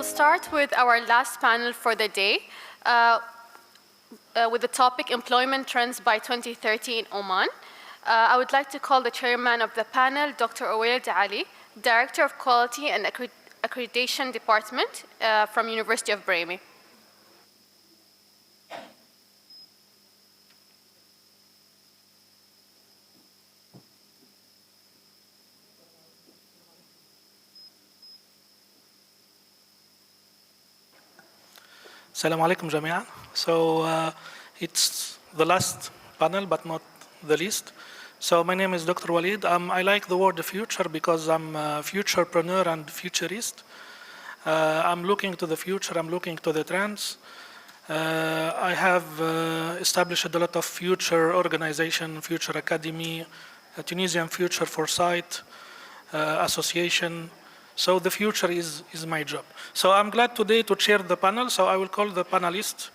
start with our last panel for the day with the topic Employment Trends by 2030 in Oman. I would like to call the chairman of the panel, Dr. Owail Ali, Director of Quality and Accreditation Department from University of Brahmi. Assalamu alaikum jami'an. So it's the last panel, but not the least. So my name is Dr. Walid. I like the word future because I'm a futurepreneur and futurist. I'm looking to the future, I'm looking to the trends. I have established a lot of future organization, future academy, Tunisian Future Foresight Association. So the future is my job. So I'm glad today to chair the panel. So I will call the panelist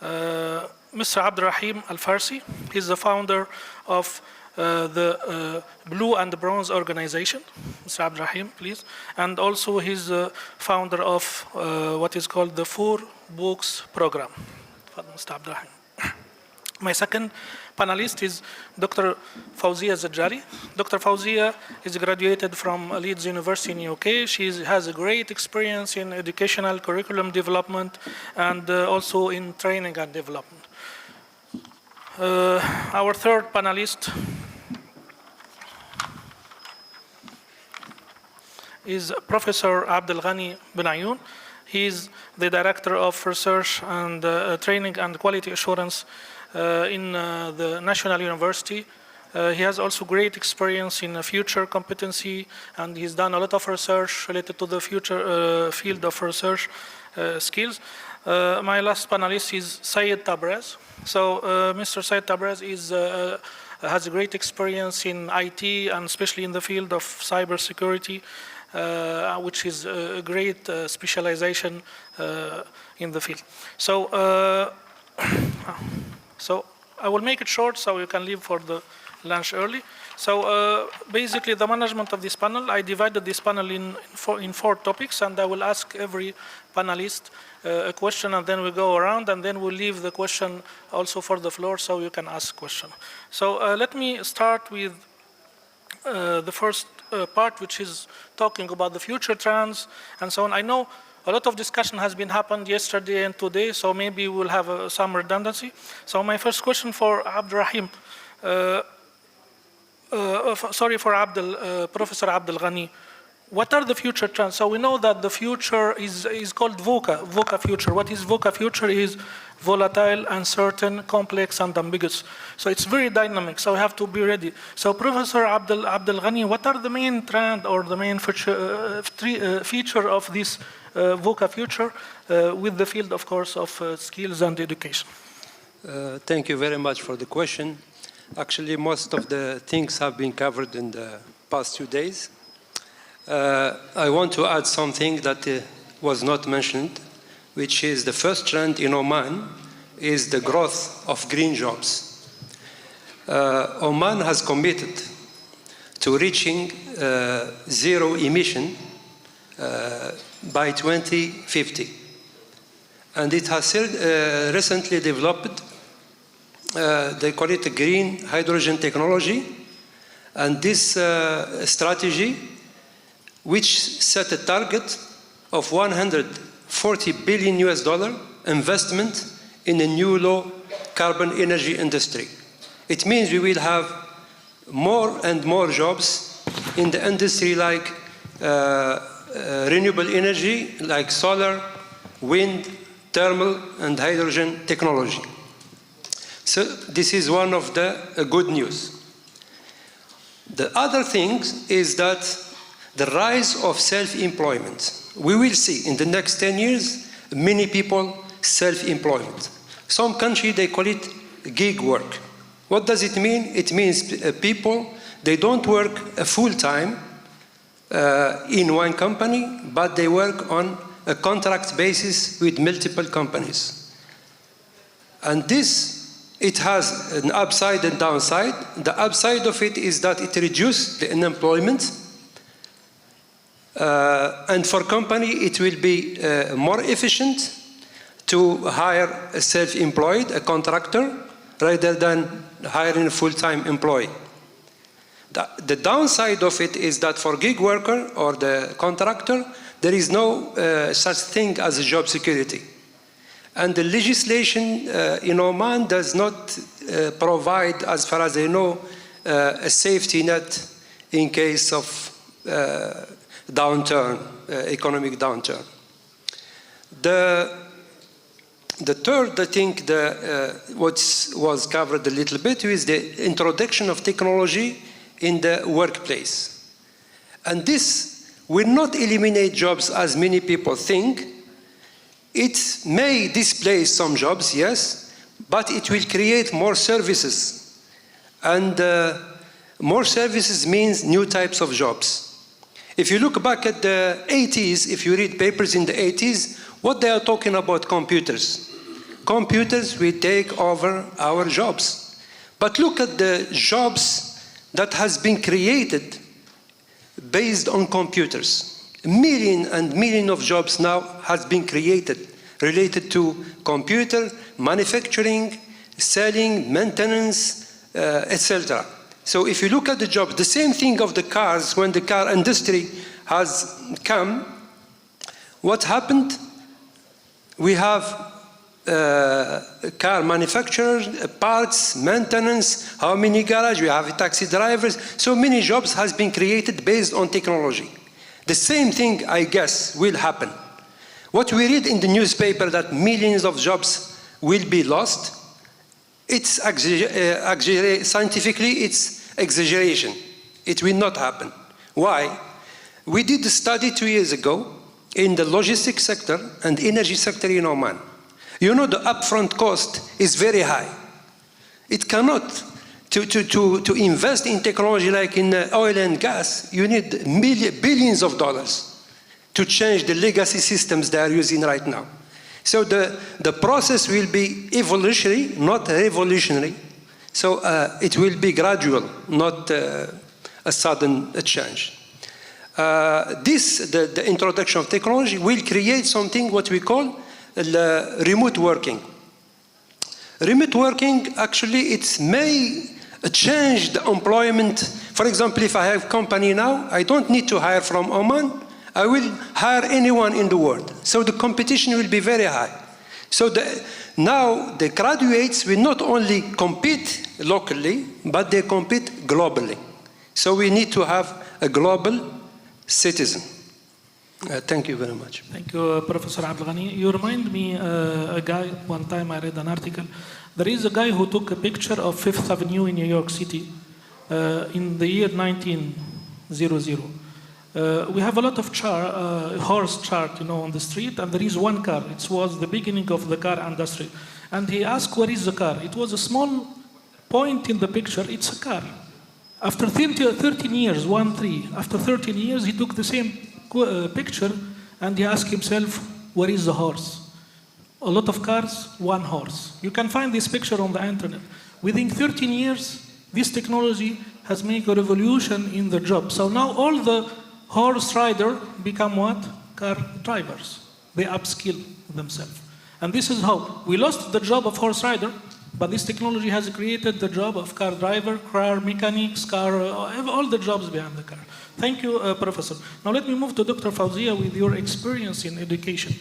Mr. Abdurrahim Al-Farsi. He's the founder of the Blue and Bronze organization. Mr. Abdurrahim, please. And also he's founder of what is called the 4 Books program. Mr. Abdurrahim. My second panelist is Dr. Fawzia Zajjari. Dr. Fawzia is graduated from Leeds University in UK. She has a great experience in educational curriculum development and also in training and development. Our third panelist is Professor Abdel Ghani Ben Ayoun. He is the Director of Research and Training and Quality Assurance in the National University. He has also great experience in future competency, and he's done a lot of research related to the future field of research skills. My last panelist is Syed Tabrez. So Mr. Syed Tabrez has a great experience in IT and especially in the field of cybersecurity, which is a great specialization in the field. So I will make it short so you can leave for the lunch early. So basically the management of this panel, I divided this panel in four topics, and I will ask every panelist a question, and then we go around, and then we'll leave the question also for the floor so you can ask question. So let me start with the first part, which is talking about the future trends and so on. I know a lot of discussion has been happened yesterday and today, so maybe we'll have some redundancy. So my first question for Abdurrahim, Professor Abdel Ghani, what are the future trends? So we know that the future is called VUCA future. What is VUCA future is volatile, uncertain, complex, and ambiguous. So it's very dynamic, so we have to be ready. So Professor Abdel Ghani, what are the main trend or the main feature of this VUCA future with the field, of course, of skills and education? Thank you very much for the question. Actually, most of the things have been covered in the past 2 days. I want to add something that was not mentioned, which is the first trend in Oman is the growth of green jobs. Oman has committed to reaching zero emission by 2050. And it has recently developed, they call it green hydrogen technology. And this strategy, which set a target of 140 billion US dollar investment in a new low carbon energy industry. It means we will have more and more jobs in the industry like renewable energy, like solar, wind, thermal, and hydrogen technology. So this is one of the good news. The other thing is that the rise of self-employment. We will see in the next 10 years, many people self-employment. Some country, they call it gig work. What does it mean? It means people, they don't work full-time in one company, but they work on a contract basis with multiple companies. And this, it has an upside and downside. The upside of it is that it reduces the unemployment. And for company, it will be more efficient to hire a self-employed, a contractor, rather than hiring a full-time employee. The downside of it is that for gig worker or the contractor, there is no such thing as a job security. And the legislation in Oman does not provide, as far as I know, a safety net in case of downturn, economic downturn. The third, I think, what was covered a little bit is the introduction of technology in the workplace. And this will not eliminate jobs as many people think. It may displace some jobs, yes, but it will create more services. And more services means new types of jobs. If you look back at the 80s, if you read papers in the 80s, what they are talking about computers. Computers will take over our jobs. But look at the jobs that has been created based on computers. Millions and millions of jobs now has been created related to computer, manufacturing, selling, maintenance, etc. So if you look at the jobs, the same thing of the cars, when the car industry has come, what happened? We have car manufacturers, parts, maintenance, how many garages, we have taxi drivers, so many jobs has been created based on technology. The same thing, I guess, will happen. What we read in the newspaper that millions of jobs will be lost, it's scientifically, it's exaggeration. It will not happen. Why? We did a study 2 years ago in the logistics sector and energy sector in Oman. You know, the upfront cost is very high. It cannot, to invest in technology like in oil and gas, you need billions of dollars to change the legacy systems they are using right now. So the process will be evolutionary, not revolutionary. So it will be gradual, not a sudden change. The introduction of technology will create something what we call remote working. Remote working, actually, it may change the employment. For example, if I have a company now, I don't need to hire from Oman. I will hire anyone in the world. So the competition will be very high. So now the graduates will not only compete locally, but they compete globally. So we need to have a global citizen. Thank you very much. Thank you, Professor Abdelghani. You remind me a guy, one time I read an article. There is a guy who took a picture of Fifth Avenue in New York City in the year 1900. We have a lot of horse chart, on the street, and there is one car. It was the beginning of the car industry. And he asked, where is the car? It was a small point in the picture. It's a car. After 13 years, 1-3, after 13 years, he took the same picture and he asked himself, where is the horse? A lot of cars, one horse. You can find this picture on the internet. Within 13 years, this technology has made a revolution in the job. So now all the horse riders become what? Car drivers. They upskill themselves. And this is how we lost the job of horse rider, but this technology has created the job of car driver, car mechanics, all the jobs behind the car. Thank you, Professor. Now let me move to Dr. Fawzia with your experience in education.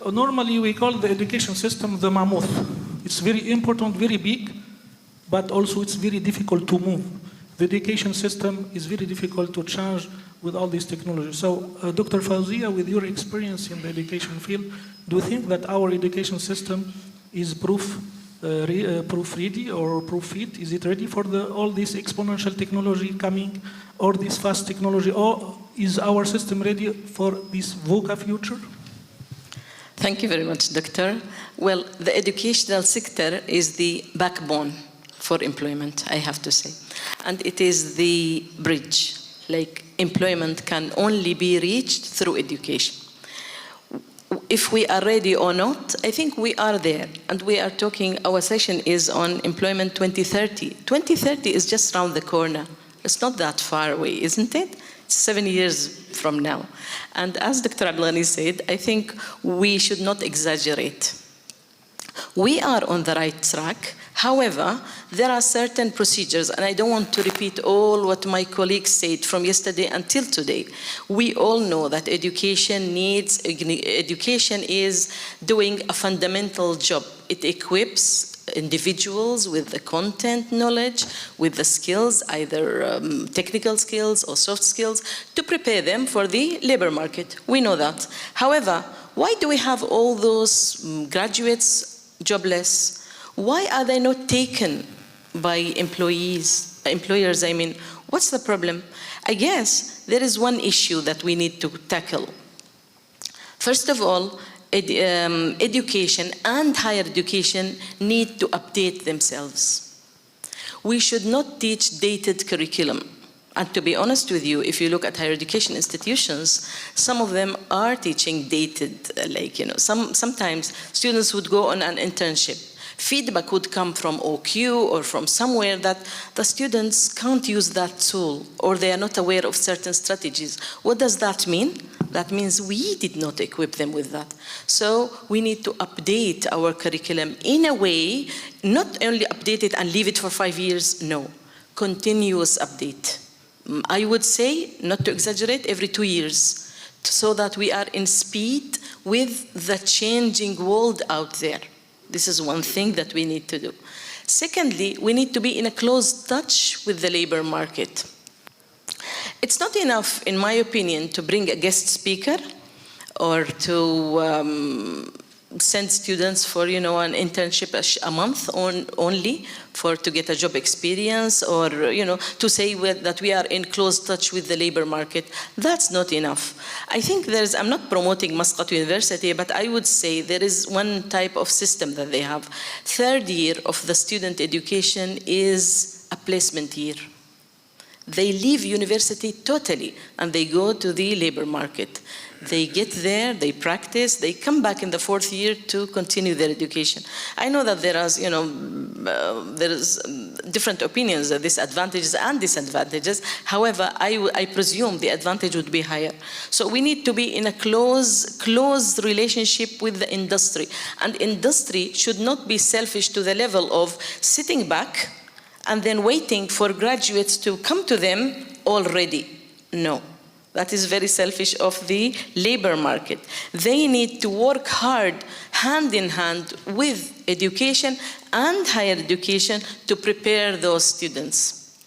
Normally we call the education system the mammoth. It's very important, very big, but also it's very difficult to move. The education system is very difficult to change with all this technology. So, Dr. Fawzia, with your experience in the education field, do you think that our education system is proof ready or proof fit? Is it ready for all this exponential technology coming, or this fast technology, or is our system ready for this VUCA future? Thank you very much, Doctor. Well, the educational sector is the backbone for employment, I have to say. And it is the bridge. Like, employment can only be reached through education. If we are ready or not, I think we are there. And we are talking, our session is on employment 2030. 2030 is just around the corner. It's not that far away, isn't it? It's 7 years from now. And as Dr. Abdelghani said, I think we should not exaggerate. We are on the right track. However, there are certain procedures, and I don't want to repeat all what my colleagues said from yesterday until today. We all know that education is doing a fundamental job. It equips individuals with the content knowledge, with the skills, either technical skills or soft skills, to prepare them for the labor market. We know that. However, why do we have all those graduates jobless? Why are they not taken by employers? I mean, what's the problem? I guess there is one issue that we need to tackle. First of all, education and higher education need to update themselves. We should not teach dated curriculum. And to be honest with you, if you look at higher education institutions, some of them are teaching dated, sometimes students would go on an internship. Feedback would come from OQ or from somewhere that the students can't use that tool, or they are not aware of certain strategies. What does that mean? That means we did not equip them with that. So we need to update our curriculum in a way, not only update it and leave it for 5 years, no, continuous update. I would say, not to exaggerate, every 2 years, so that we are in speed with the changing world out there. This is one thing that we need to do. Secondly, we need to be in a close touch with the labor market. It's not enough, in my opinion, to bring a guest speaker or to send students for, an internship a month only to get a job experience, or, to say that we are in close touch with the labor market. That's not enough. I think I'm not promoting MUSCAT University, but I would say there is one type of system that they have. Third year of the student education is a placement year. They leave university totally and they go to the labor market. They get there, they practice, they come back in the 4th year to continue their education. I know that there is different opinions, disadvantages and disadvantages. However, I presume the advantage would be higher. So we need to be in a close relationship with the industry. And industry should not be selfish to the level of sitting back and then waiting for graduates to come to them already. No. That is very selfish of the labor market. They need to work hard, hand in hand with education and higher education to prepare those students.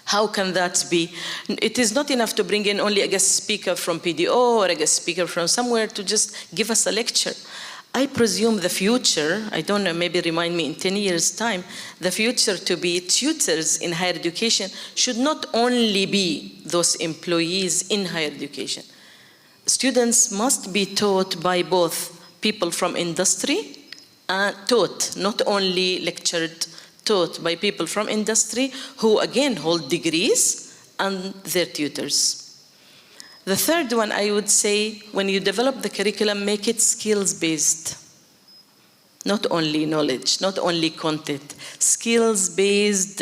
How can that be? It is not enough to bring in only a guest speaker from PDO or a guest speaker from somewhere to just give us a lecture. I presume the future, I don't know, maybe remind me in 10 years' time, the future to be tutors in higher education should not only be those employees in higher education. Students must be taught by both people from industry, taught, not only lectured, taught by people from industry who again hold degrees, and their tutors. The third one, I would say, when you develop the curriculum, make it skills-based. Not only knowledge, not only content. Skills-based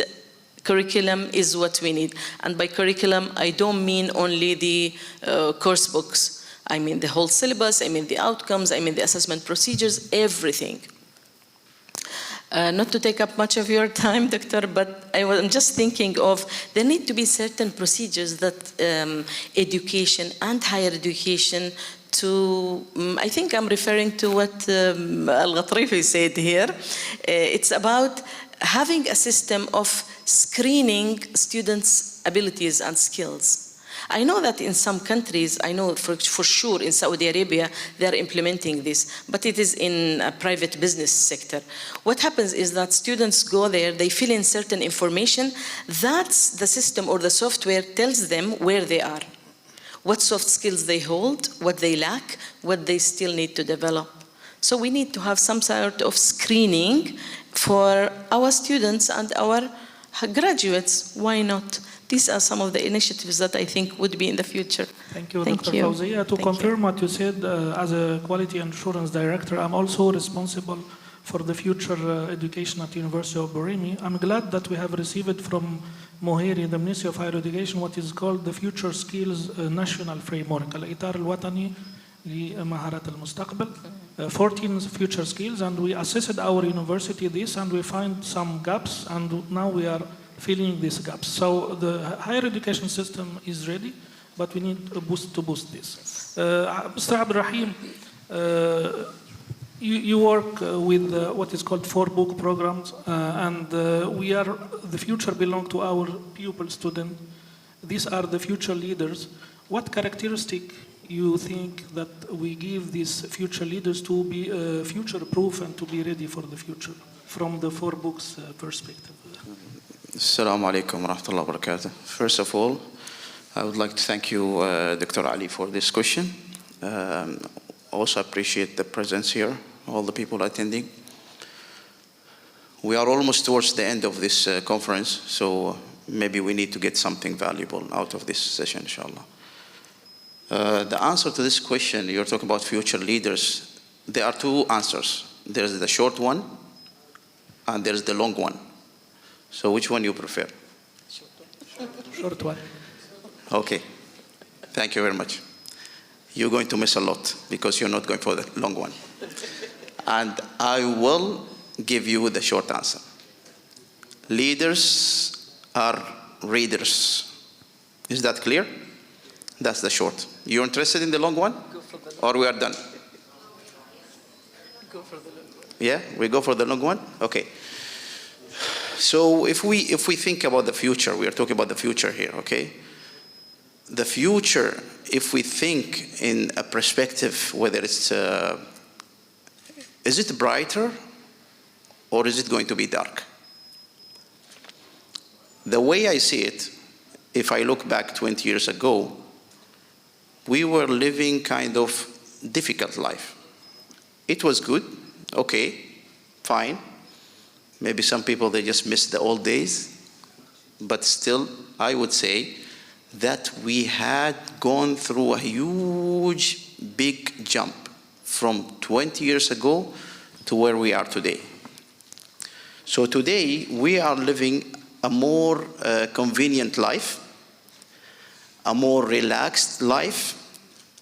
curriculum is what we need. And by curriculum, I don't mean only the course books. I mean the whole syllabus, I mean the outcomes, I mean the assessment procedures, everything. Not to take up much of your time, Doctor, but I'm just thinking of there need to be certain procedures that education and higher education I think I'm referring to what Al-Ghatrifi said here. It's about having a system of screening students' abilities and skills. I know that in some countries, I know for sure in Saudi Arabia, they're implementing this, but it is in a private business sector. What happens is that students go there, they fill in certain information, that's the system or the software tells them where they are, what soft skills they hold, what they lack, what they still need to develop. So we need to have some sort of screening for our students and our graduates. Why not? These are some of the initiatives that I think would be in the future. Thank you, Dr. Fawzia. To confirm what you said, as a quality assurance director, I'm also responsible for the future education at University of Boremi. I'm glad that we have received from Moheri, the Ministry of Higher Education, what is called the Future Skills National Framework, الإطار الوطني لمهارات المستقبل. 14 future skills, and we assessed our university this, and we find some gaps, and now we are filling these gaps. So the higher education system is ready, but we need a boost to boost this. Mr. Abdurrahim, you work with what is called 4-book programs, and the future belong to our pupil student. These are the future leaders. What characteristic you think that we give these future leaders to be future-proof and to be ready for the future from the 4 books perspective? Assalamu alaikum wa rahmatullahi wa barakatuh. First of all, I would like to thank you, Dr. Ali, for this question. Also appreciate the presence here, all the people attending. We are almost towards the end of this conference, so maybe we need to get something valuable out of this session, inshallah. The answer to this question, you're talking about future leaders, there are 2 answers. There's the short one, and there's the long one. So which one you prefer? Short one. Okay, thank you very much. You're going to miss a lot because you're not going for the long one. And I will give you the short answer. Leaders are readers. Is that clear? That's the short. You're interested in the long one? Or we are done? Go for the long one. Yeah, we go for the long one? Okay. So if we think about the future, we are talking about the future here, okay? The future, if we think in a perspective, whether it's, is it brighter or is it going to be dark? The way I see it, if I look back 20 years ago, we were living kind of difficult life. It was good, okay, fine. Maybe some people, they just miss the old days. But still, I would say that we had gone through a huge, big jump from 20 years ago to where we are today. So today, we are living a more convenient life, a more relaxed life.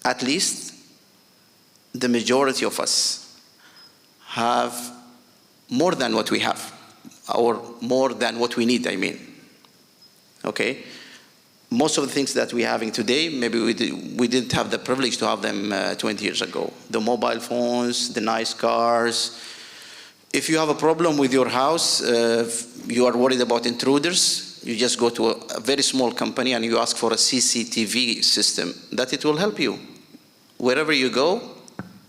At least the majority of us have more than what we have, or more than what we need, I mean. Okay? Most of the things that we're having today, maybe we didn't have the privilege to have them 20 years ago. The mobile phones, the nice cars. If you have a problem with your house, you are worried about intruders, you just go to a very small company and you ask for a CCTV system, that it will help you. Wherever you go,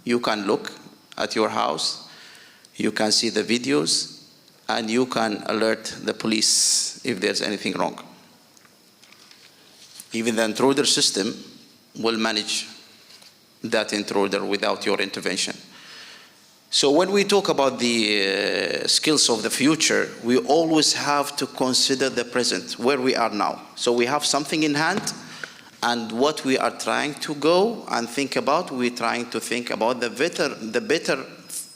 you can look at your house, you can see the videos, and you can alert the police if there's anything wrong. Even the intruder system will manage that intruder without your intervention. So when we talk about the skills of the future, we always have to consider the present, where we are now. So we have something in hand, and what we are trying to go and think about, we're trying to think about the better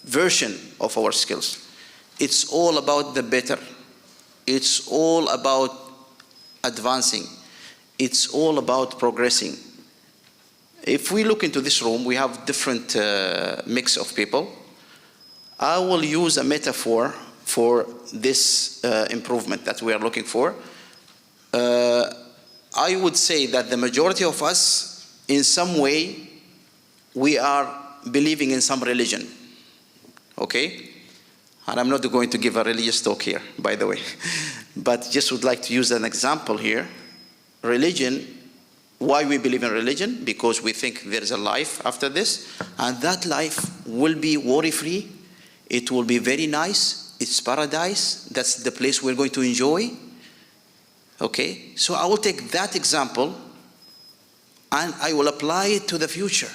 version of our skills. It's all about the better. It's all about advancing. It's all about progressing. If we look into this room, we have different mix of people. I will use a metaphor for this improvement that we are looking for. I would say that the majority of us, in some way, we are believing in some religion, okay? And I'm not going to give a religious talk here, by the way, but just would like to use an example here. Religion, why we believe in religion? Because we think there is a life after this, and that life will be worry-free. It will be very nice. It's paradise. That's the place we're going to enjoy. Okay, so I will take that example and I will apply it to the future.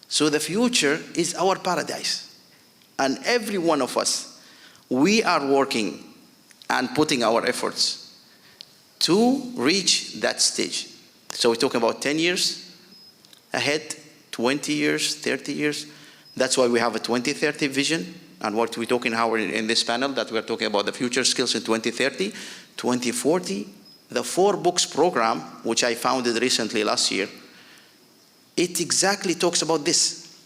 So the future is our paradise. And every one of us, we are working and putting our efforts to reach that stage. So we're talking about 10 years ahead, 20 years, 30 years. That's why we have a 2030 vision. and what we're talking how in this panel, that we're talking about the future skills in 2030, 2040, the 4 books program, which I founded recently last year, it exactly talks about this.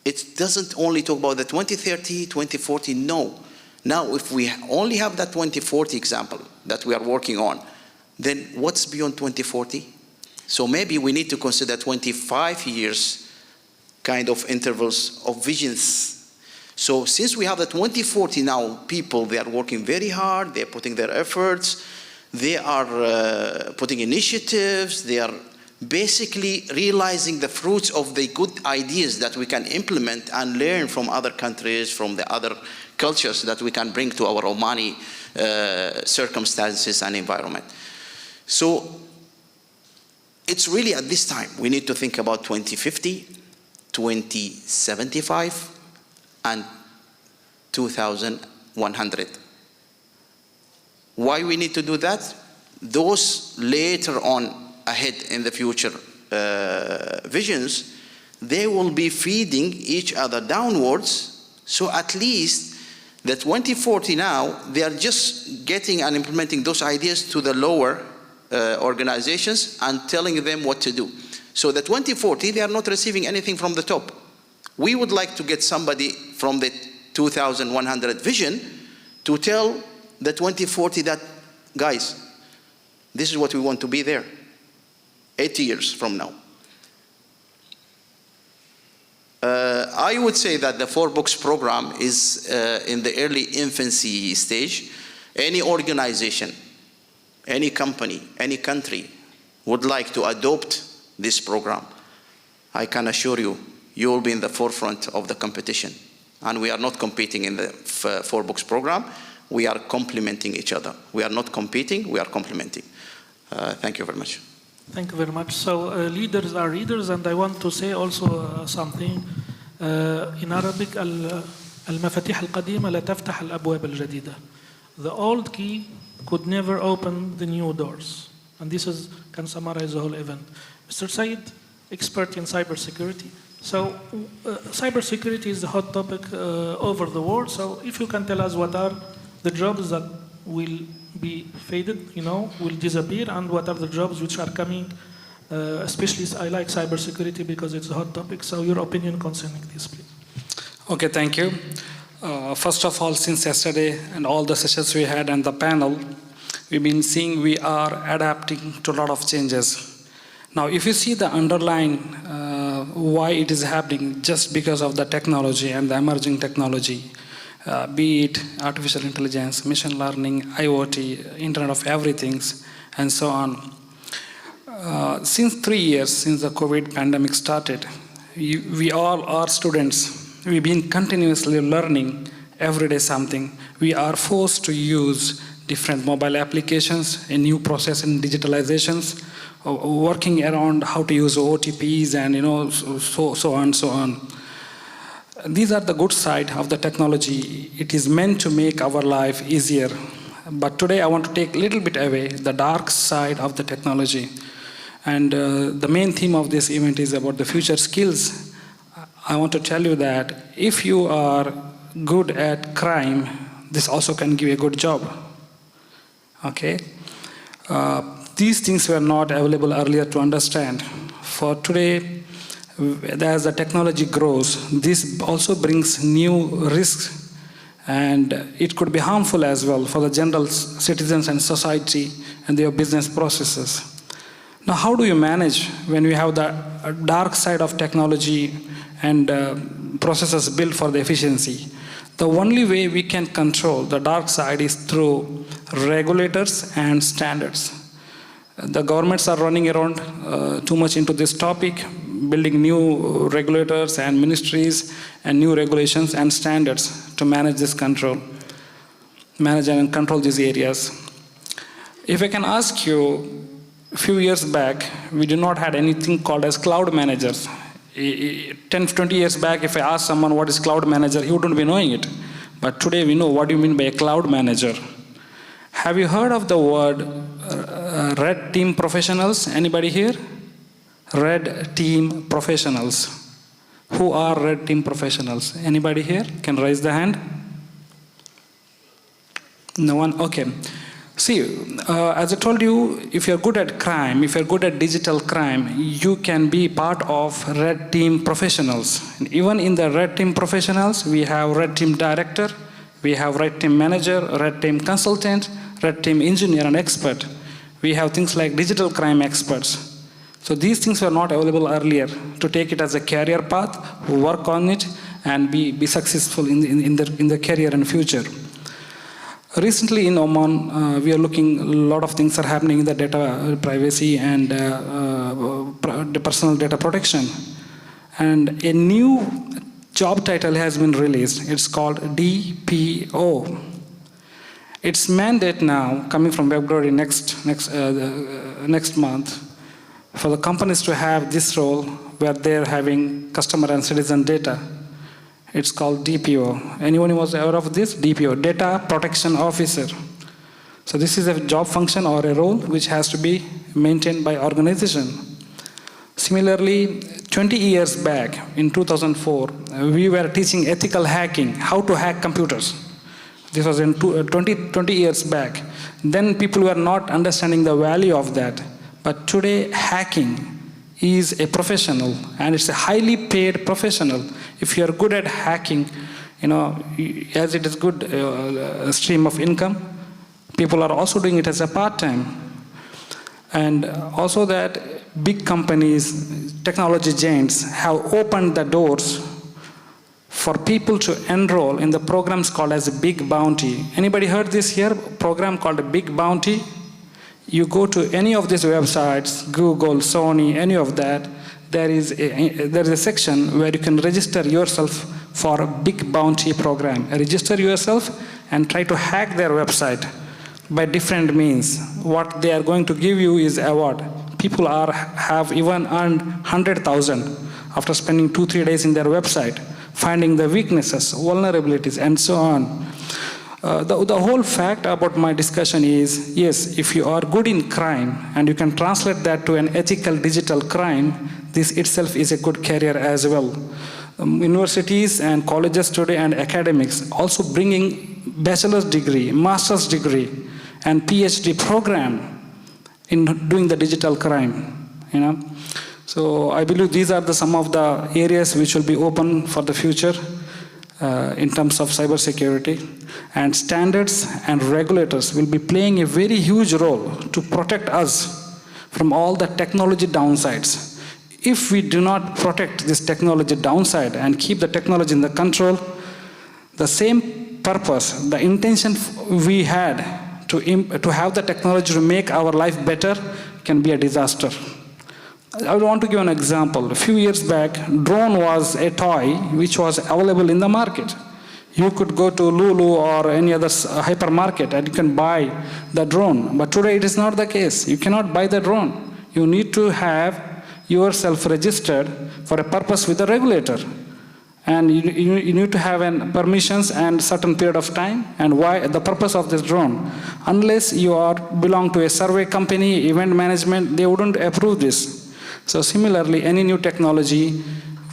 It doesn't only talk about the 2030, 2040, no. Now, if we only have that 2040 example that we are working on, then what's beyond 2040? So maybe we need to consider 25 years kind of intervals of visions. So since we have the 2040 now, people, they are working very hard, they're putting their efforts, they are putting initiatives, they are basically realizing the fruits of the good ideas that we can implement and learn from other countries, from the other cultures that we can bring to our Omani circumstances and environment. So it's really at this time we need to think about 2050, 2075, and 2100. Why we need to do that? Those later on ahead in the future visions, they will be feeding each other downwards. So at least the 2040 now, they are just getting and implementing those ideas to the lower organizations and telling them what to do. So the 2040, they are not receiving anything from the top. We would like to get somebody from the 2100 vision to tell the 2040 that, guys, this is what we want to be there 80 years from now. I would say that the 4 books program is in the early infancy stage. Any organization, any company, any country would like to adopt this program, I can assure you, you will be in the forefront of the competition. And we are not competing in the 4 books program. We are complementing each other. We are not competing, we are complementing. Thank you very much. Thank you very much. So leaders are readers, and I want to say also something. In Arabic, المفاتيح القديمة لا تفتح الأبواب الجديدة. The old key could never open the new doors. And this can summarize the whole event. Mr. Said, expert in cybersecurity. So cybersecurity is the hot topic over the world. So if you can tell us what are the jobs that will be faded, will disappear, and what are the jobs which are coming, especially I like cybersecurity because it's a hot topic. So your opinion concerning this, please. Okay, thank you. First of all, since yesterday and all the sessions we had and the panel, we've been seeing we are adapting to a lot of changes. Now, if you see the underlying why it is happening, just because of the technology and the emerging technology, be it artificial intelligence, machine learning, IoT, Internet of Everything, and so on. Since 3 years, since the COVID pandemic started, we all are students. We've been continuously learning every day something. We are forced to use different mobile applications, a new process in digitalizations, working around how to use OTPs and so on. These are the good side of the technology. It is meant to make our life easier. But today I want to take a little bit away the dark side of the technology. And the main theme of this event is about the future skills. I want to tell you that if you are good at crime, this also can give you a good job. Okay? These things were not available earlier to understand. For today, as the technology grows, this also brings new risks, and it could be harmful as well for the general citizens and society and their business processes. Now, how do you manage when we have the dark side of technology and processes built for the efficiency? The only way we can control the dark side is through regulators and standards. The governments are running around too much into this topic, building new regulators and ministries and new regulations and standards to manage this manage and control these areas. If I can ask you, a few years back, we did not have anything called as cloud managers. 10, 20 years back, if I asked someone what is cloud manager, he wouldn't be knowing it. But today we know what do you mean by a cloud manager. Have you heard of the word red team professionals? Anybody here? Red team professionals. Who are red team professionals? Anybody here can raise the hand? No one? Okay. See, as I told you, if you're good at crime, if you're good at digital crime, you can be part of red team professionals. And even in the red team professionals, we have red team director, we have red team manager, red team consultant, red team engineer and expert. We have things like digital crime experts. So these things were not available earlier. To take it as a career path, work on it, and be successful in the career and future. Recently in Oman, we are looking, a lot of things are happening in the data privacy and the personal data protection. And a new job title has been released. It's called DPO. It's mandate now, coming from February next month, for the companies to have this role where they're having customer and citizen data. It's called DPO. Anyone who was aware of this? DPO, Data Protection Officer. So this is a job function or a role which has to be maintained by organization. Similarly, 20 years back, in 2004, we were teaching ethical hacking, how to hack computers. This was in 20 years back. Then people were not understanding the value of that. But today, hacking is a professional, and it's a highly paid professional. If you're good at hacking, as it is good stream of income, people are also doing it as a part-time. And also that big companies, technology giants, have opened the doors for people to enroll in the programs called as a Big Bounty. Anybody heard this here? Program called a Big Bounty? You go to any of these websites, Google, Sony, any of that, there is a section where you can register yourself for a Big Bounty program. Register yourself and try to hack their website by different means. What they are going to give you is award. People have even earned 100,000 after spending 2-3 days in their website, finding the weaknesses, vulnerabilities, and so on. The whole fact about my discussion is, yes, if you are good in crime and you can translate that to an ethical digital crime, this itself is a good career as well. Universities and colleges today and academics also bringing bachelor's degree, master's degree, and PhD program in doing the digital crime. So I believe these are some of the areas which will be open for the future. In terms of cybersecurity, and standards and regulators will be playing a very huge role to protect us from all the technology downsides. If we do not protect this technology downside and keep the technology in the control, the same purpose, the intention we had to have the technology to make our life better can be a disaster. I want to give an example. A few years back, drone was a toy which was available in the market. You could go to Lulu or any other hypermarket and you can buy the drone. But today it is not the case. You cannot buy the drone. You need to have yourself registered for a purpose with the regulator. And you need to have permissions and certain period of time, and why the purpose of this drone. Unless you belong to a survey company, event management, they wouldn't approve this. So similarly, any new technology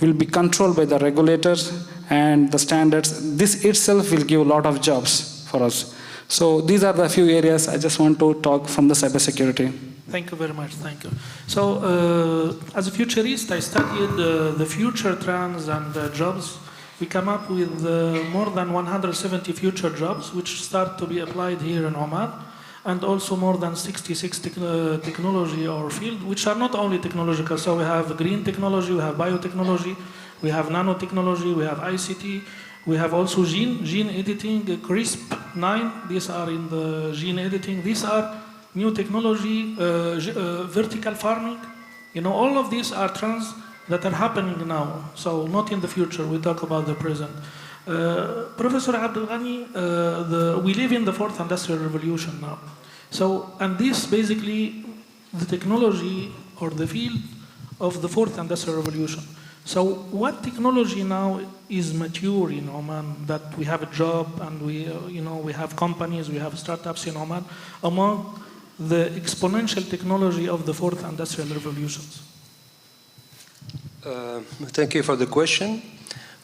will be controlled by the regulators and the standards. This itself will give a lot of jobs for us. So these are the few areas I just want to talk from the cybersecurity. Thank you very much. Thank you. So as a futurist, I studied the future trends and jobs. We come up with more than 170 future jobs which start to be applied here in Oman. And also more than 66 technology or field, which are not only technological. So we have green technology, we have biotechnology, we have nanotechnology, we have ICT, we have also gene editing, CRISP-9, these are in the gene editing. These are new technology, vertical farming. All of these are trends that are happening now. So not in the future, we talk about the present. Professor Abdul Ghani, we live in the fourth industrial revolution now. So, and this basically the technology or the field of the fourth industrial revolution. So what technology now is mature in Oman that we have a job and we have companies, we have startups in Oman among the exponential technology of the fourth industrial revolutions? Thank you for the question.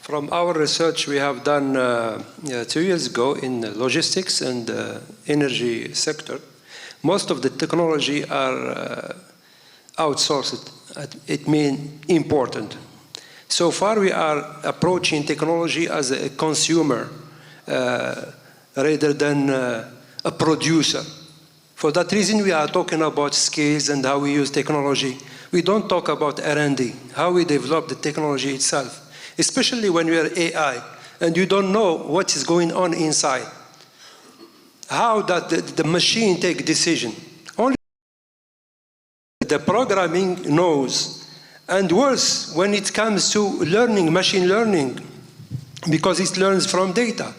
From our research we have done 2 years ago in the logistics and energy sector, most of the technology are outsourced. It means important. So far we are approaching technology as a consumer rather than a producer. For that reason we are talking about skills and how we use technology. We don't talk about R&D, how we develop the technology itself, especially when we are AI and you don't know what is going on inside. How that the machine take decision. Only the programming knows. And worse, when it comes to learning, machine learning, because it learns from data.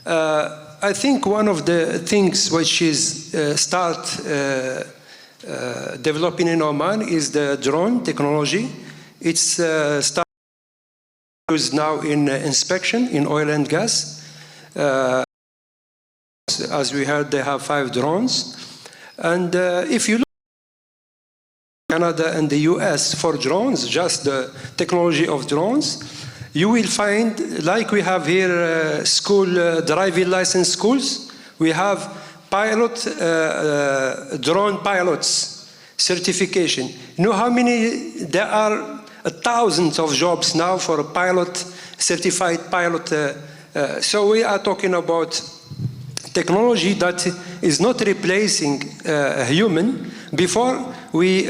I think one of the things which is developing in Oman is the drone technology. It's started used now in inspection in oil and gas. As we heard, they have 5 drones. And if you look at Canada and the US for drones, just the technology of drones, you will find, like we have here school driving license schools, we have drone pilots certification. You know how many? There are thousands of jobs now for a pilot, certified pilot. So we are talking about technology that is not replacing a human. Before,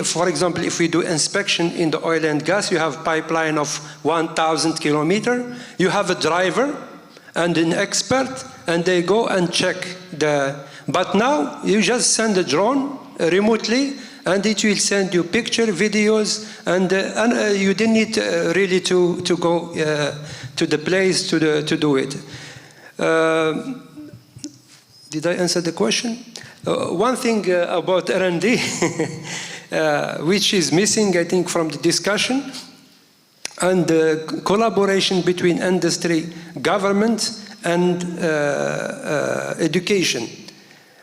for example, if we do inspection in the oil and gas, you have pipeline of 1,000 kilometers. You have a driver and an expert, and they go and check the. But now you just send a drone remotely, and it will send you picture, videos, and you didn't need really to go to the place to do it. Did I answer the question? One thing about R&D, which is missing, I think, from the discussion, and the collaboration between industry, government, and education.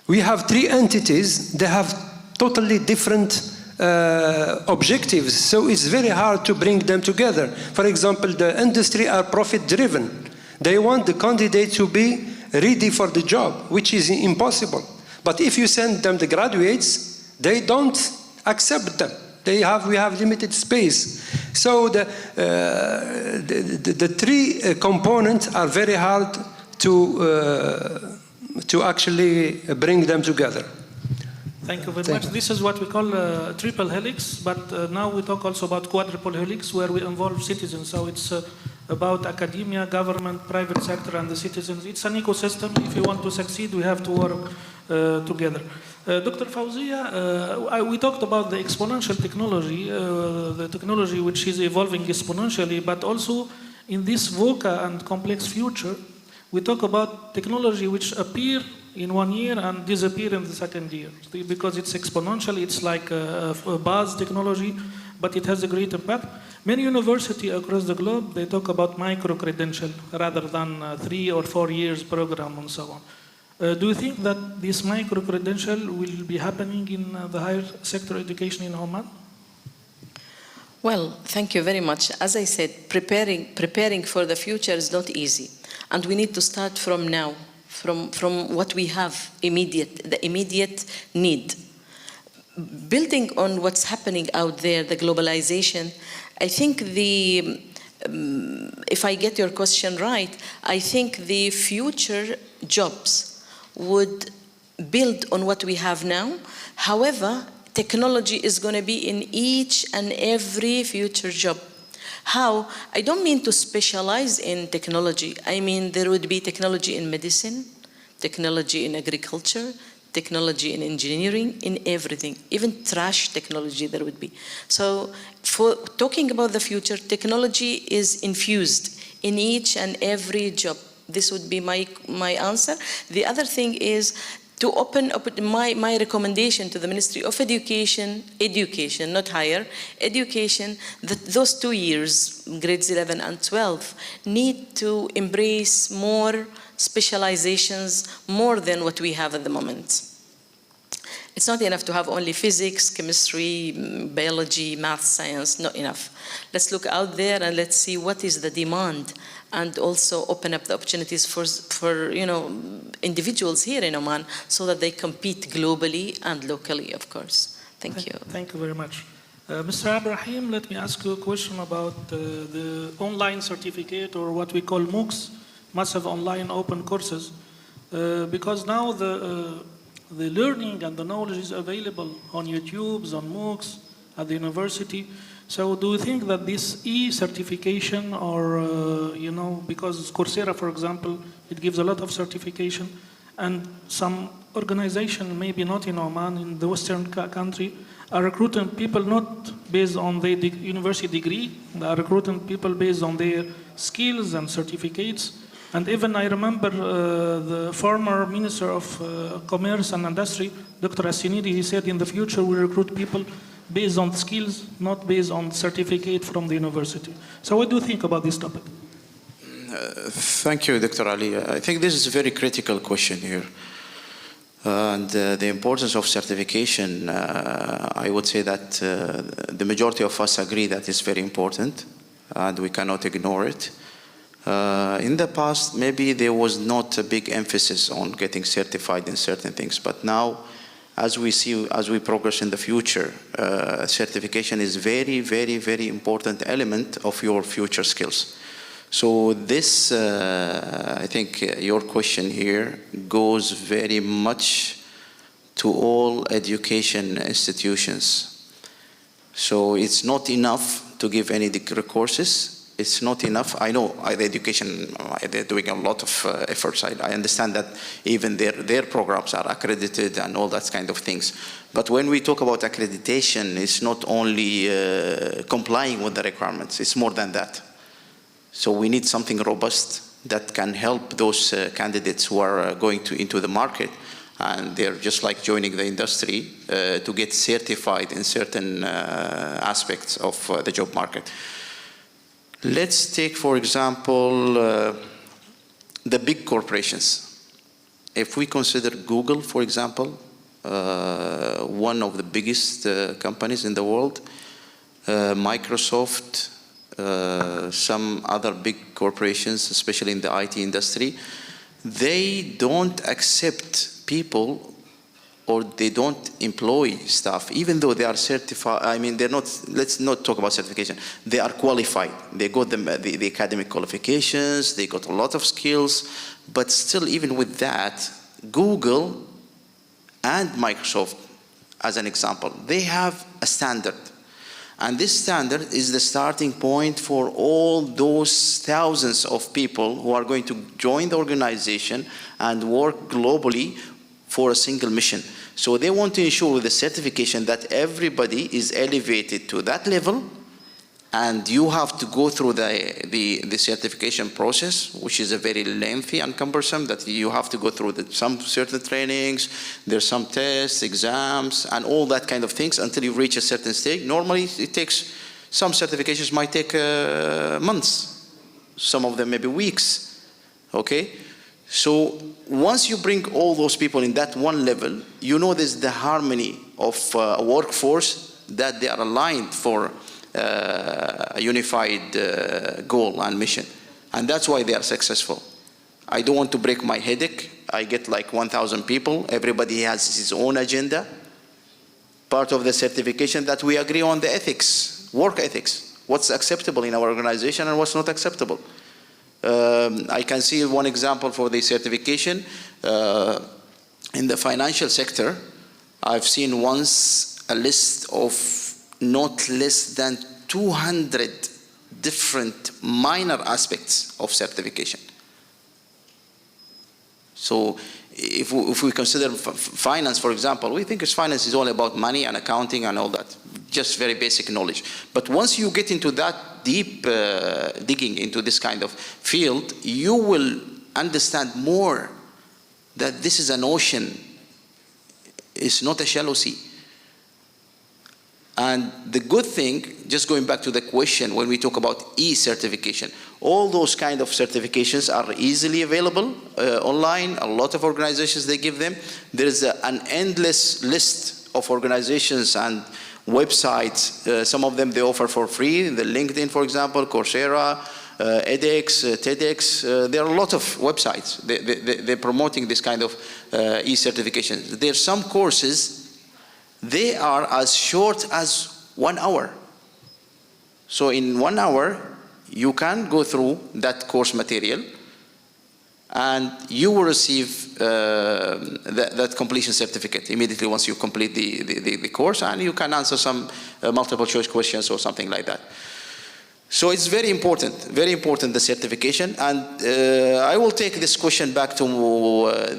We have 3 entities. They have totally different objectives, so it's very hard to bring them together. For example, the industry are profit-driven. They want the candidate to be ready for the job, which is impossible. But if you send them the graduates, they don't accept them. We have limited space. So the 3 components are very hard to actually bring them together. Thank you very much. This is what we call triple helix, but now we talk also about quadruple helix, where we involve citizens. So it's about academia, government, private sector, and the citizens. It's an ecosystem. If you want to succeed, we have to work together. Dr. Fawzia, we talked about the exponential technology, the technology which is evolving exponentially, but also in this VUCA and complex future, we talk about technology which appear in 1 year and disappear in the 2nd year. Because it's exponential, it's like a buzz technology, but it has a great impact. Many universities across the globe, they talk about micro-credential rather than 3 or 4 years program and so on. Do you think that this micro-credential will be happening in the higher sector education in Oman? Well, thank you very much. As I said, preparing for the future is not easy. And we need to start from now, from what we have, the immediate need. Building on what's happening out there, the globalization, I think if I get your question right, I think the future jobs would build on what we have now. However, technology is going to be in each and every future job. How? I don't mean to specialize in technology. I mean there would be technology in medicine, technology in agriculture, technology in engineering, in everything. Even trash technology there would be. So for talking about the future, technology is infused in each and every job. This would be my answer. The other thing is to open up my recommendation to the Ministry of Education, not higher, education, that those 2 years, grades 11 and 12, need to embrace more specializations, more than what we have at the moment. It's not enough to have only physics, chemistry, biology, math, science, not enough. Let's look out there and let's see what is the demand, and also open up the opportunities for individuals here in Oman so that they compete globally and locally, of course. Thank you. Thank you very much. Mr. Abraham, let me ask you a question about the online certificate, or what we call MOOCs, Massive Online Open Courses, because now the learning and the knowledge is available on YouTube, on MOOCs, at the university. So do you think that this e-certification, or, because Coursera, for example, it gives a lot of certification, and some organization, maybe not in Oman, in the Western country, are recruiting people not based on their university degree, they are recruiting people based on their skills and certificates. And even I remember the former Minister of Commerce and Industry, Dr. Assinidi, he said in the future we recruit people based on skills, not based on certificate from the university. So what do you think about this topic? Thank you, Dr. Ali. I think this is a very critical question here. And the importance of certification, I would say that the majority of us agree that it's very important, and we cannot ignore it. In the past, maybe there was not a big emphasis on getting certified in certain things, but now, as we progress in the future, certification is very, very, very important element of your future skills. So this, I think your question here goes very much to all education institutions. So it's not enough to give any degree courses. It's not enough. I know the education, they're doing a lot of efforts. I understand that even their programs are accredited and all that kind of things. But when we talk about accreditation, it's not only complying with the requirements, it's more than that. So we need something robust that can help those candidates who are going into the market, and they're just like joining the industry, to get certified in certain aspects of the job market. Let's take, for example, the big corporations. If we consider Google, for example, one of the biggest companies in the world, Microsoft, some other big corporations, especially in the IT industry, they don't accept people, or they don't employ staff, even though they are certified. I mean, they're not, let's not talk about certification. They are qualified. They got the academic qualifications, they got a lot of skills, but still, even with that, Google and Microsoft, as an example, they have a standard. And this standard is the starting point for all those thousands of people who are going to join the organization and work globally for a single mission. So they want to ensure with the certification that everybody is elevated to that level, and you have to go through the certification process, which is a very lengthy and cumbersome, that you have to go through some certain trainings, there's some tests, exams, and all that kind of things until you reach a certain stage. Normally it takes, some certifications might take months, some of them maybe weeks, okay? So once you bring all those people in that one level, you know there's the harmony of a workforce, that they are aligned for a unified goal and mission. And that's why they are successful. I don't want to break my headache. I get like 1,000 people. Everybody has his own agenda. Part of the certification that we agree on the ethics, work ethics, what's acceptable in our organization and what's not acceptable. I can see one example for the certification. In the financial sector, I've seen once a list of not less than 200 different minor aspects of certification. So if we consider finance, for example, we think finance is all about money and accounting and all that, just very basic knowledge. But once you get into that deep digging into this kind of field, you will understand more that this is an ocean. It's not a shallow sea. And the good thing, just going back to the question, when we talk about e-certification, all those kind of certifications are easily available online. A lot of organizations, they give them. There's an endless list of organizations and websites. Some of them they offer for free. The LinkedIn, for example, Coursera, edX, TEDx. There are a lot of websites. They're promoting this kind of e-certification. There are some courses, they are as short as 1 hour. So in 1 hour, you can go through that course material and you will receive that completion certificate immediately once you complete the course, and you can answer some multiple choice questions or something like that. So it's very important, the certification. And I will take this question back to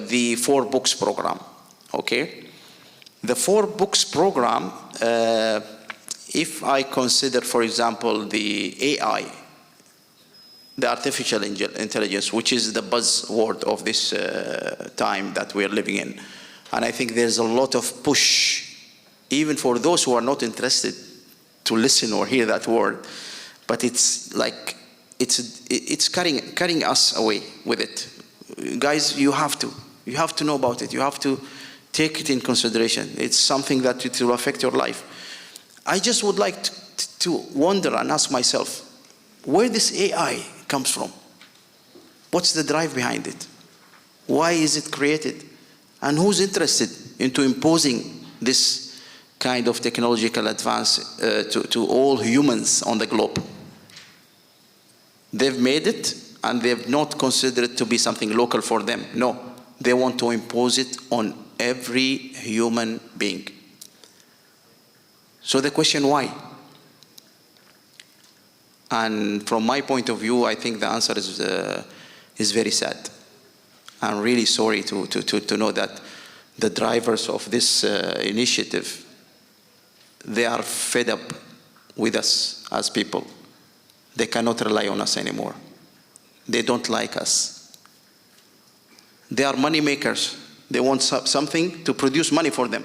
the 4 books program, okay? The 4 books program, if I consider, for example, the AI, the artificial intelligence, which is the buzzword of this time that we're living in. And I think there's a lot of push, even for those who are not interested to listen or hear that word, but it's like, it's carrying us away with it. Guys, you have to know about it. You have to take it in consideration. It's something that it will affect your life. I just would like to wonder and ask myself, where this AI comes from? What's the drive behind it? Why is it created? And who's interested into imposing this kind of technological advance to all humans on the globe? They've made it and they've not considered it to be something local for them. No, they want to impose it on every human being. So the question, why? And from my point of view, I think the answer is very sad. I'm really sorry to know that the drivers of this initiative, they are fed up with us as people. They cannot rely on us anymore. They don't like us. They are money makers. They want something to produce money for them.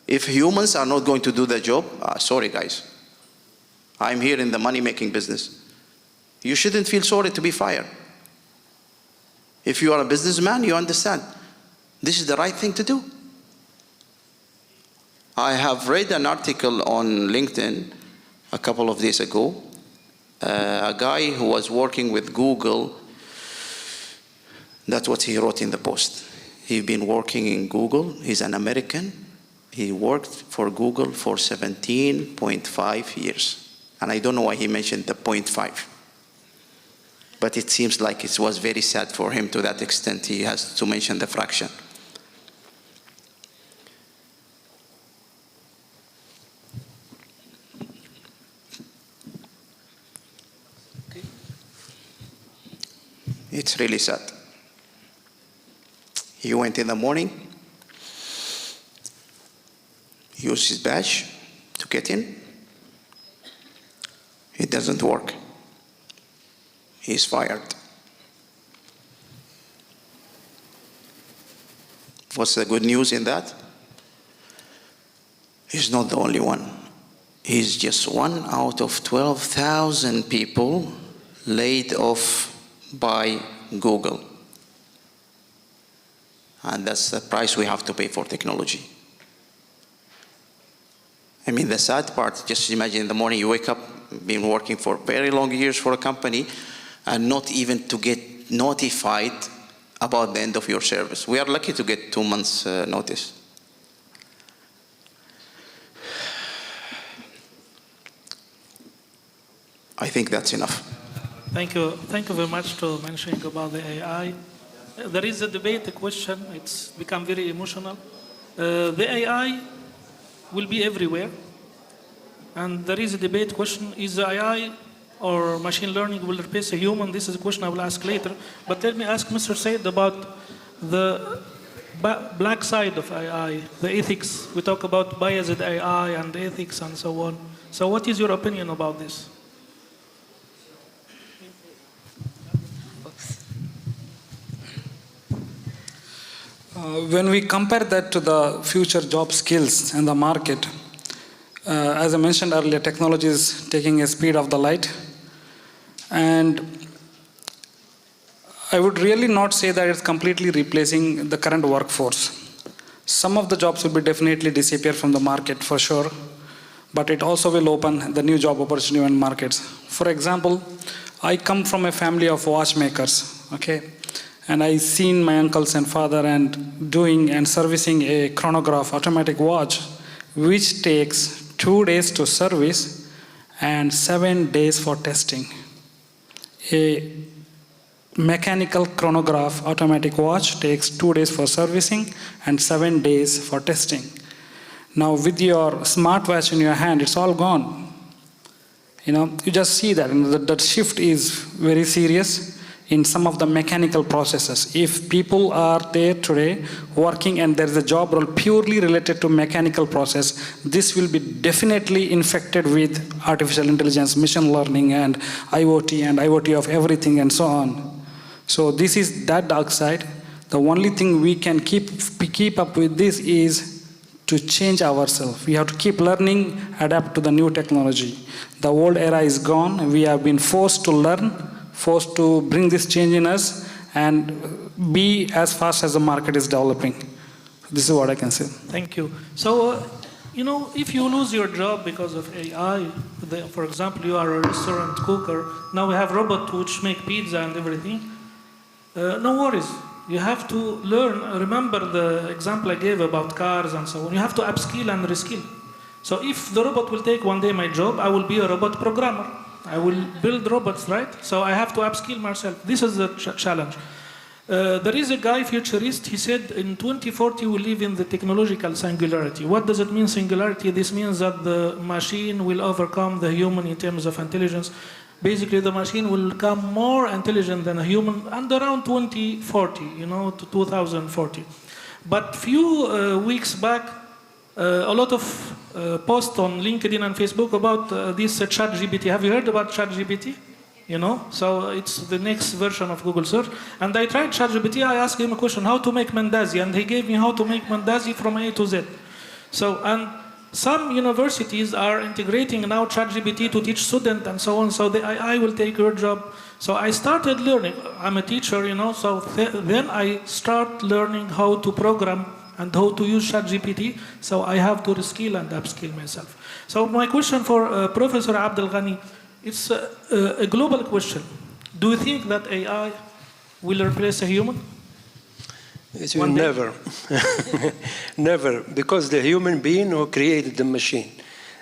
If humans are not going to do the job, sorry guys, I'm here in the money-making business. You shouldn't feel sorry to be fired. If you are a businessman, you understand this is the right thing to do. I have read an article on LinkedIn a couple of days ago. A guy who was working with Google, that's what he wrote in the post. He's been working in Google. He's an American. He worked for Google for 17.5 years. And I don't know why he mentioned the 0.5. But it seems like it was very sad for him to that extent. He has to mention the fraction. It's really sad. He went in the morning, used his badge to get in. It doesn't work. He's fired. What's the good news in that? He's not the only one. He's just one out of 12,000 people laid off by Google. And that's the price we have to pay for technology. I mean, the sad part, just imagine in the morning you wake up, been working for very long years for a company, and not even to get notified about the end of your service. We are lucky to get 2 months notice. I think that's enough. Thank you very much for mentioning about the AI. There is a debate, a question, it's become very emotional. The AI will be everywhere. And there is a debate question, is the AI or machine learning will replace a human? This is a question I will ask later. But let me ask Mr. Said about the black side of AI, the ethics. We talk about biased AI and ethics and so on. So what is your opinion about this? When we compare that to the future job skills and the market, as I mentioned earlier, technology is taking a speed of the light. And I would really not say that it's completely replacing the current workforce. Some of the jobs will be definitely disappear from the market for sure, but it also will open the new job opportunity and markets. For example, I come from a family of watchmakers, okay? And I seen my uncles and father and doing and servicing a chronograph automatic watch, which takes 2 days to service and 7 days for testing. A mechanical chronograph automatic watch takes 2 days for servicing and 7 days for testing. Now with your smartwatch in your hand, it's all gone. You just see that, and that shift is very serious in some of the mechanical processes. If people are there today working and there's a job role purely related to mechanical process, this will be definitely infected with artificial intelligence, machine learning, and IoT of everything and so on. So this is that dark side. The only thing we can keep up with this is to change ourselves. We have to keep learning, adapt to the new technology. The old era is gone. We have been forced to learn, forced to bring this change in us and be as fast as the market is developing. This is what I can say. Thank you. So, if you lose your job because of AI, for example, you are a restaurant cooker, now we have robots which make pizza and everything, no worries. You have to learn. Remember the example I gave about cars and so on. You have to upskill and reskill. So if the robot will take one day my job, I will be a robot programmer. I will build robots, right? So I have to upskill myself. This is the challenge. There is a guy, futurist, he said in 2040 we live in the technological singularity. What does it mean, singularity? This means that the machine will overcome the human in terms of intelligence. Basically, the machine will become more intelligent than a human, and around 2040, to 2040. But few weeks back, a lot of posts on LinkedIn and Facebook about this ChatGPT. Have you heard about ChatGPT? So it's the next version of Google search. And I tried ChatGPT. I asked him a question, how to make Mandazi, and he gave me how to make Mandazi from A to Z. And some universities are integrating now ChatGPT to teach students and so on. So the AI will take your job. So I started learning. I'm a teacher, So then I start learning how to program and how to use ChatGPT. So I have to reskill and upskill myself. So my question for Professor Abdel Ghani, it's a global question. Do you think that AI will replace a human? It will never. Never, because the human being who created the machine.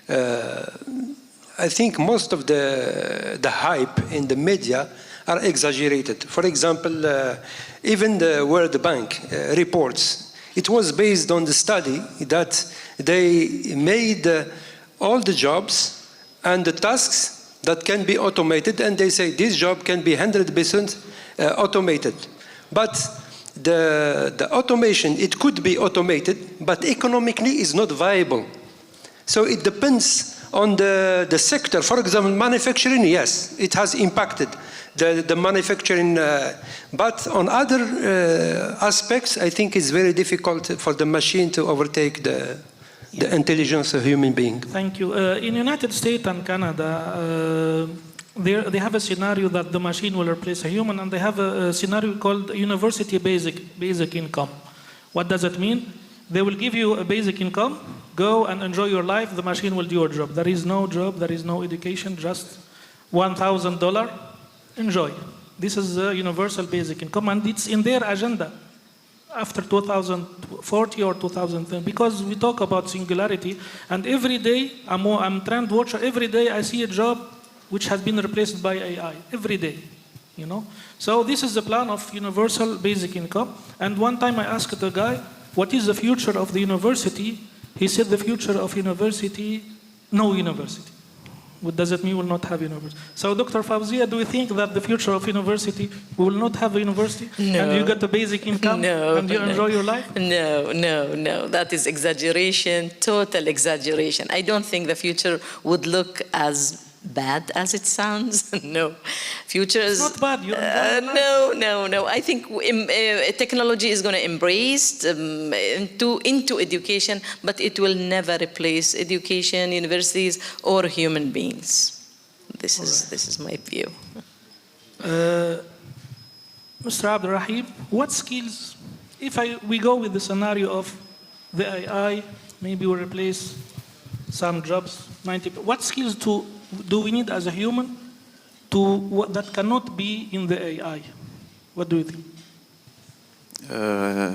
I think most of the hype in the media are exaggerated. For example, even the World Bank reports, it was based on the study that they made all the jobs and the tasks that can be automated, and they say this job can be 100% automated. But the automation, it could be automated, but economically is not viable. So it depends on the sector. For example, manufacturing, yes, it has impacted the manufacturing, but on other aspects, I think it's very difficult for the machine to overtake the intelligence of human being. Thank you. In United States and Canada, they have a scenario that the machine will replace a human, and they have a scenario called university basic income. What does it mean? They will give you a basic income, go and enjoy your life, the machine will do your job. There is no job, there is no education, just $1,000, enjoy. This is a universal basic income, and it's in their agenda after 2040 or 2010, because we talk about singularity, and every day, I'm trend watcher, every day I see a job which has been replaced by AI, every day, So this is the plan of universal basic income. And one time I asked the guy, what is the future of the university? He said the future of university, no university. What does it mean we will not have university? So Dr. Fawzia, do you think that the future of university, we will not have a university? No. And you get the basic income? No, and you enjoy your life? No. That is exaggeration, total exaggeration. I don't think the future would look as bad as it sounds. No. Future is... It's not bad. You're enjoying life. No. I think technology is going to embrace into education, but it will never replace education, universities, or human beings. This is my view. Mr. Abdurrahim, what skills, if we go with the scenario of the AI, maybe will replace some jobs, 90, what skills do we need as a human that cannot be in the AI? What do you think?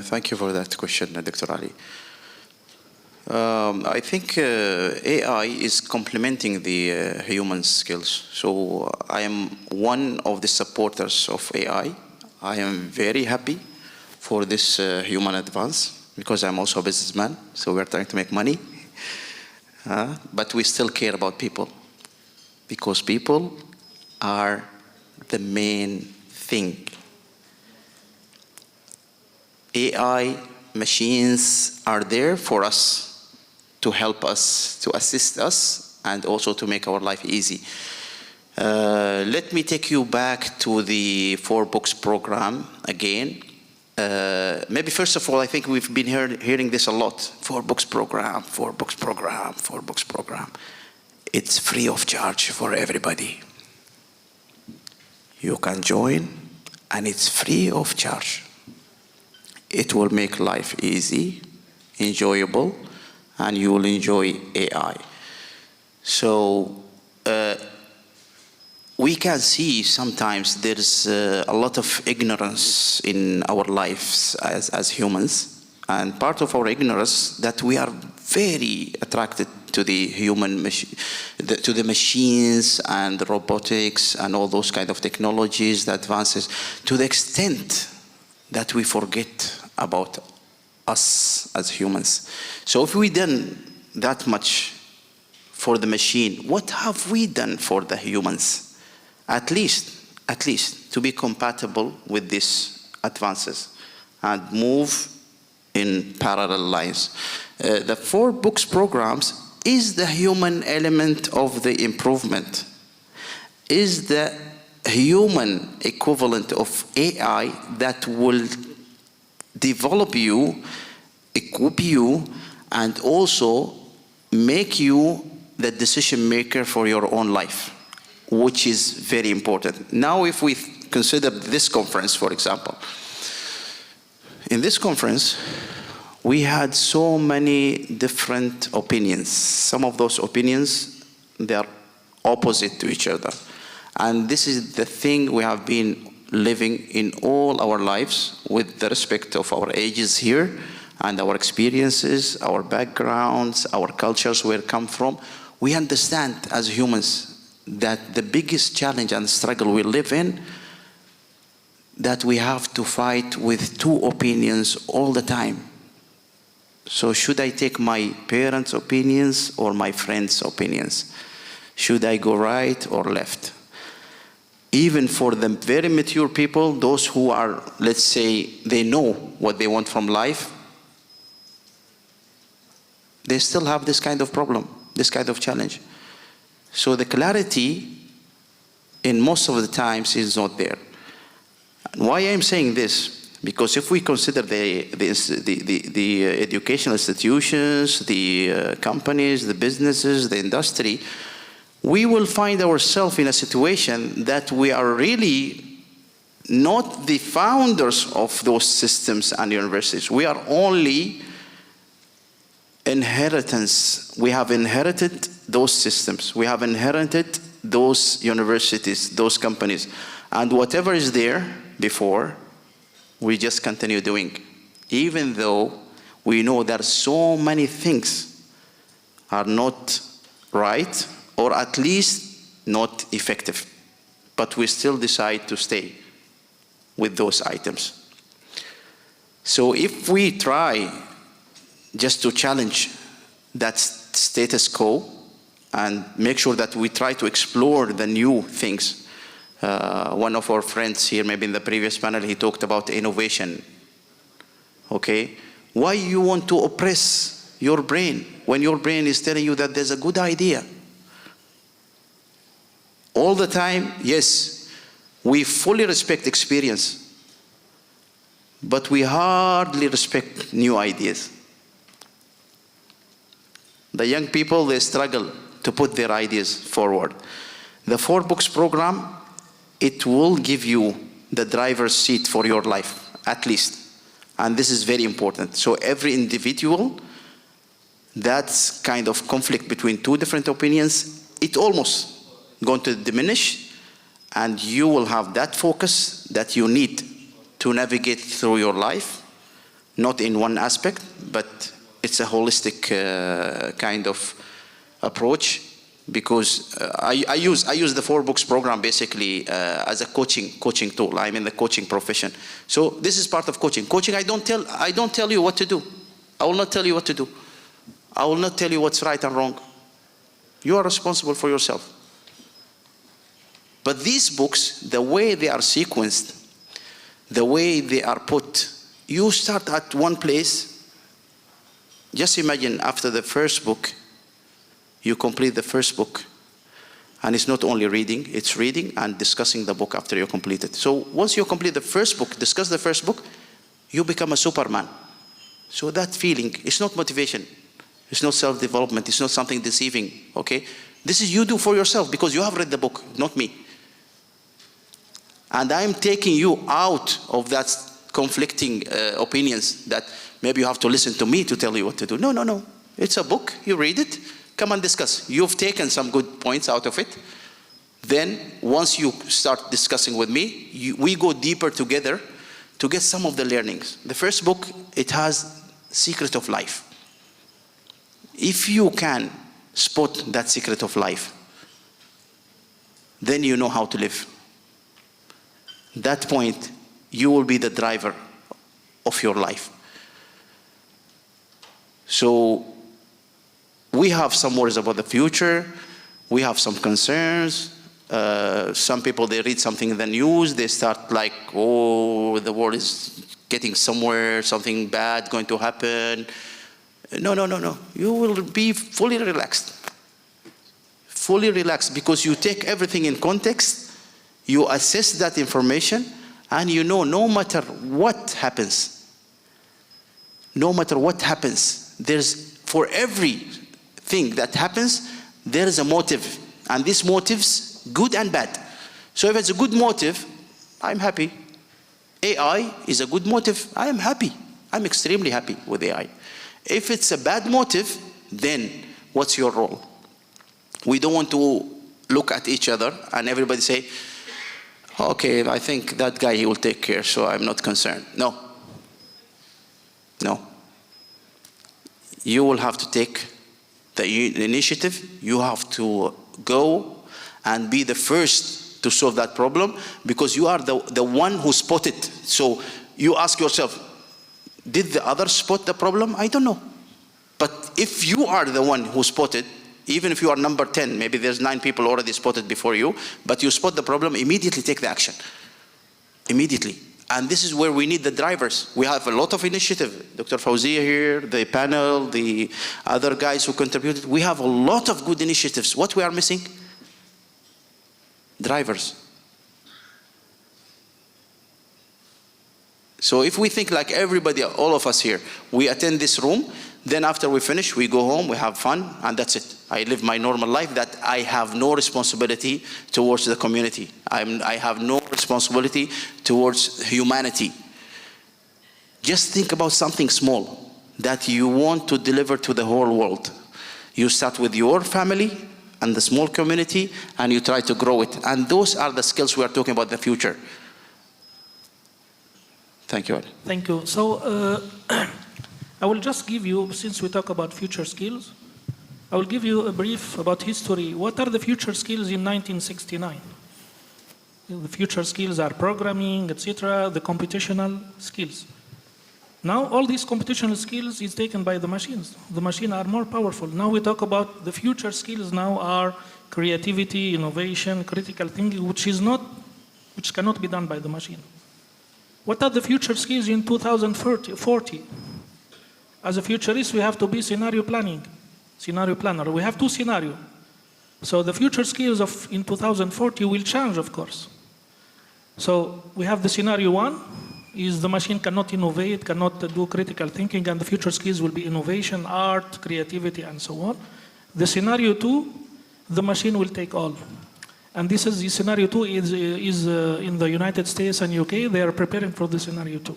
Thank you for that question, Dr. Ali. I think AI is complementing the human skills. So I am one of the supporters of AI. I am very happy for this human advance because I'm also a businessman, so we're trying to make money. But we still care about people because people are the main thing. AI machines are there for us to help us, to assist us, and also to make our life easy. Let me take you back to the 4 books program again. Maybe first of all, I think we've been hearing this a lot. 4 books program, 4 books program, 4 books program. It's free of charge for everybody. You can join, and it's free of charge. It will make life easy, enjoyable, and you will enjoy AI. So we can see sometimes there's a lot of ignorance in our lives as humans, and part of our ignorance that we are very attracted to the to the machines and the robotics and all those kind of technologies, the advances, to the extent that we forget about us as humans. So if we done that much for the machine, what have we done for the humans? At least to be compatible with these advances and move in parallel lines. The 4 books programs is the human element of the improvement, is the human equivalent of AI that will develop you, equip you, and also make you the decision maker for your own life, which is very important. Now, if we consider this conference, for example, in this conference, we had so many different opinions. Some of those opinions, they are opposite to each other. And this is the thing we have been living in all our lives with the respect of our ages here and our experiences, our backgrounds, our cultures, where we come from. We understand as humans that the biggest challenge and struggle we live in, that we have to fight with 2 opinions all the time. So should I take my parents' opinions or my friends' opinions? Should I go right or left? Even for the very mature people, those who are, let's say, they know what they want from life, they still have this kind of problem, this kind of challenge. So the clarity in most of the times is not there. And why I'm saying this? Because if we consider the educational institutions, the companies, the businesses, the industry, we will find ourselves in a situation that we are really not the founders of those systems and universities. We are only inheritance. We have inherited those systems. We have inherited those universities, those companies. And whatever is there before, we just continue doing. Even though we know that so many things are not right, or at least not effective. But we still decide to stay with those items. So if we try just to challenge that status quo and make sure that we try to explore the new things. One of our friends here, maybe in the previous panel, he talked about innovation. Okay? Why you want to oppress your brain when your brain is telling you that there's a good idea? All the time, yes, we fully respect experience, but we hardly respect new ideas. The young people, they struggle to put their ideas forward. The 4 books program, it will give you the driver's seat for your life, at least. And this is very important. So every individual, that's kind of conflict between 2 different opinions, it almost going to diminish, and you will have that focus that you need to navigate through your life, not in one aspect, but it's a holistic kind of approach, because I use the 4 books program basically as a coaching tool. I'm in the coaching profession. So this is part of coaching. Coaching, I don't tell you what to do. I will not tell you what to do. I will not tell you what's right and wrong. You are responsible for yourself. But these books, the way they are sequenced, the way they are put, you start at one place. Just imagine after the first book, you complete the first book. And it's not only reading, it's reading and discussing the book after you complete it. So once you complete the first book, discuss the first book, you become a Superman. So that feeling, it's not motivation. It's not self-development. It's not something deceiving, okay? This is you do for yourself because you have read the book, not me. And I'm taking you out of that conflicting opinions that maybe you have to listen to me to tell you what to do. No, no, no. It's a book. You read it. Come and discuss. You've taken some good points out of it. Then once you start discussing with me, we go deeper together to get some of the learnings. The first book, it has secret of life. If you can spot that secret of life, then you know how to live. That point, you will be the driver of your life. So we have some worries about the future. We have some concerns. Some people, they read something in the news, they start like, oh, the world is getting somewhere, something bad going to happen. No, no, no, no. You will be fully relaxed. Fully relaxed, because you take everything in context, you assess that information, and you know no matter what happens, there's, for everything that happens, there is a motive. And these motives, good and bad. So if it's a good motive, I'm happy. AI is a good motive, I am happy. I'm extremely happy with AI. If it's a bad motive, then what's your role? We don't want to look at each other and everybody say, okay, I think that guy, he will take care, so I'm not concerned. No. No. You will have to take the initiative. You have to go and be the first to solve that problem, because you are the one who spotted it. So you ask yourself, did the others spot the problem? I don't know. But if you are the one who spotted, even if you are number 10, maybe there's 9 people already spotted before you, but you spot the problem, immediately take the action. Immediately. And this is where we need the drivers. We have a lot of initiative. Dr. Fawzia here, the panel, the other guys who contributed. We have a lot of good initiatives. What we are missing? Drivers. So if we think like everybody, all of us here, we attend this room, then after we finish, we go home, we have fun, and that's it. I live my normal life that I have no responsibility towards the community. I have no responsibility towards humanity. Just think about something small that you want to deliver to the whole world. You start with your family and the small community, and you try to grow it. And those are the skills we are talking about in the future. Thank you. Thank you. So I will just give you, since we talk about future skills, I will give you a brief about history. What are the future skills in 1969? The future skills are programming, etc., the computational skills. Now all these computational skills is taken by the machines. The machines are more powerful. Now we talk about the future skills now are creativity, innovation, critical thinking, which cannot be done by the machine. What are the future skills in 2040? As a futurist, we have to be scenario planner. We have 2 scenarios. So the future skills of in 2040 will change, of course. So we have the scenario one, is the machine cannot innovate, cannot do critical thinking, and the future skills will be innovation, art, creativity, and so on. The scenario two, the machine will take all. And this is the scenario two is in the United States and UK, they are preparing for the scenario two.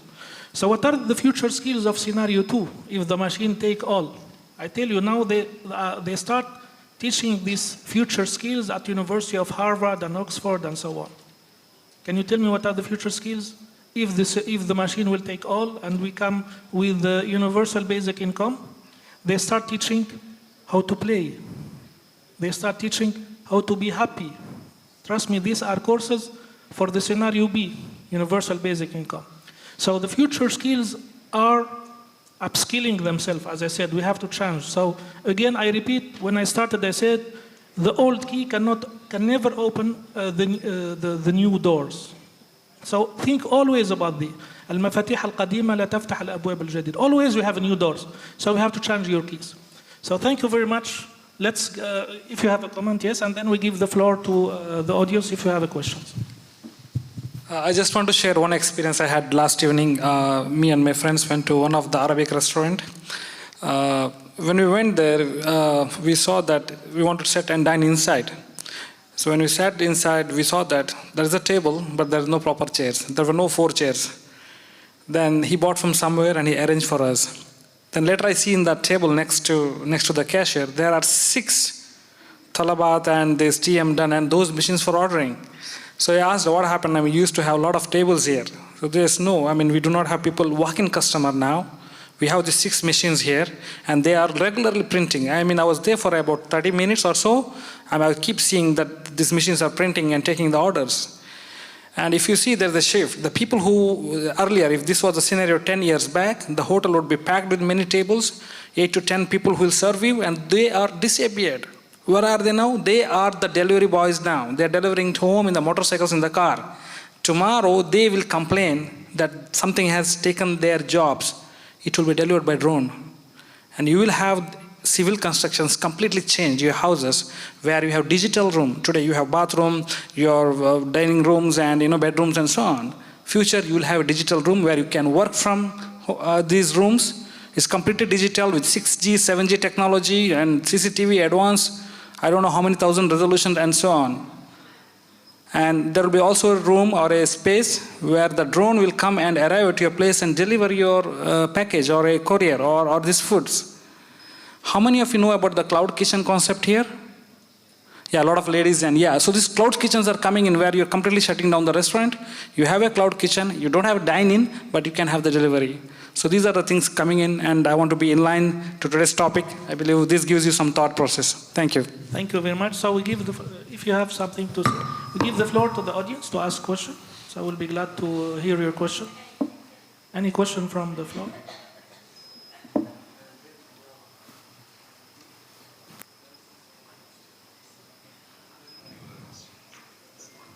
So what are the future skills of scenario two, if the machine take all? I tell you now, they start teaching these future skills at University of Harvard and Oxford and so on. Can you tell me what are the future skills? If the machine will take all and we come with the universal basic income, they start teaching how to play. They start teaching how to be happy. Trust me, these are courses for the scenario B, universal basic income. So the future skills are upskilling themselves. As I said, we have to change. So again, I repeat, when I started, I said, the old key can never open the new doors. So think always about the المفاتيح القديمة لا تفتح الأبواب الجديدة. Always we have new doors. So we have to change your keys. So thank you very much. Let's, if you have a comment, yes, and then we give the floor to the audience if you have a questions. I just want to share one experience I had last evening. Me and my friends went to one of the Arabic restaurant. When we went there, we saw that we wanted to sit and dine inside. So when we sat inside, we saw that there is a table, but there is no proper chairs. There were no 4 chairs. Then he bought from somewhere and he arranged for us. Then later I see in that table next to the cashier, there are 6 talabat and this TM done and those machines for ordering. So I asked what happened. I mean, we used to have a lot of tables here. So there's no, I mean, we do not have people walk-in customer now. We have the 6 machines here and they are regularly printing. I mean, I was there for about 30 minutes or so and I keep seeing that these machines are printing and taking the orders. And if you see there's a shift, the people who earlier, if this was a scenario 10 years back, the hotel would be packed with many tables, 8 to 10 people who will serve you and they are disappeared. Where are they now? They are the delivery boys now. They're delivering to home in the motorcycles in the car. Tomorrow they will complain that something has taken their jobs. It will be delivered by drone. And you will have civil constructions completely change your houses where you have digital room. Today you have bathroom, your dining rooms and bedrooms and so on. Future you will have a digital room where you can work from these rooms. It's completely digital with 6G, 7G technology and CCTV advanced. I don't know how many thousand resolutions and so on. And there will be also a room or a space where the drone will come and arrive at your place and deliver your package or a courier or these foods. How many of you know about the cloud kitchen concept here? Yeah, a lot of ladies and yeah. So these cloud kitchens are coming in where you're completely shutting down the restaurant. You have a cloud kitchen, you don't have a dine-in, but you can have the delivery. So these are the things coming in and I want to be in line to today's topic. I believe this gives you some thought process. Thank you. Thank you very much. So we give if you have something to say, we give the floor to the audience to ask questions. So I will be glad to hear your question. Any question from the floor?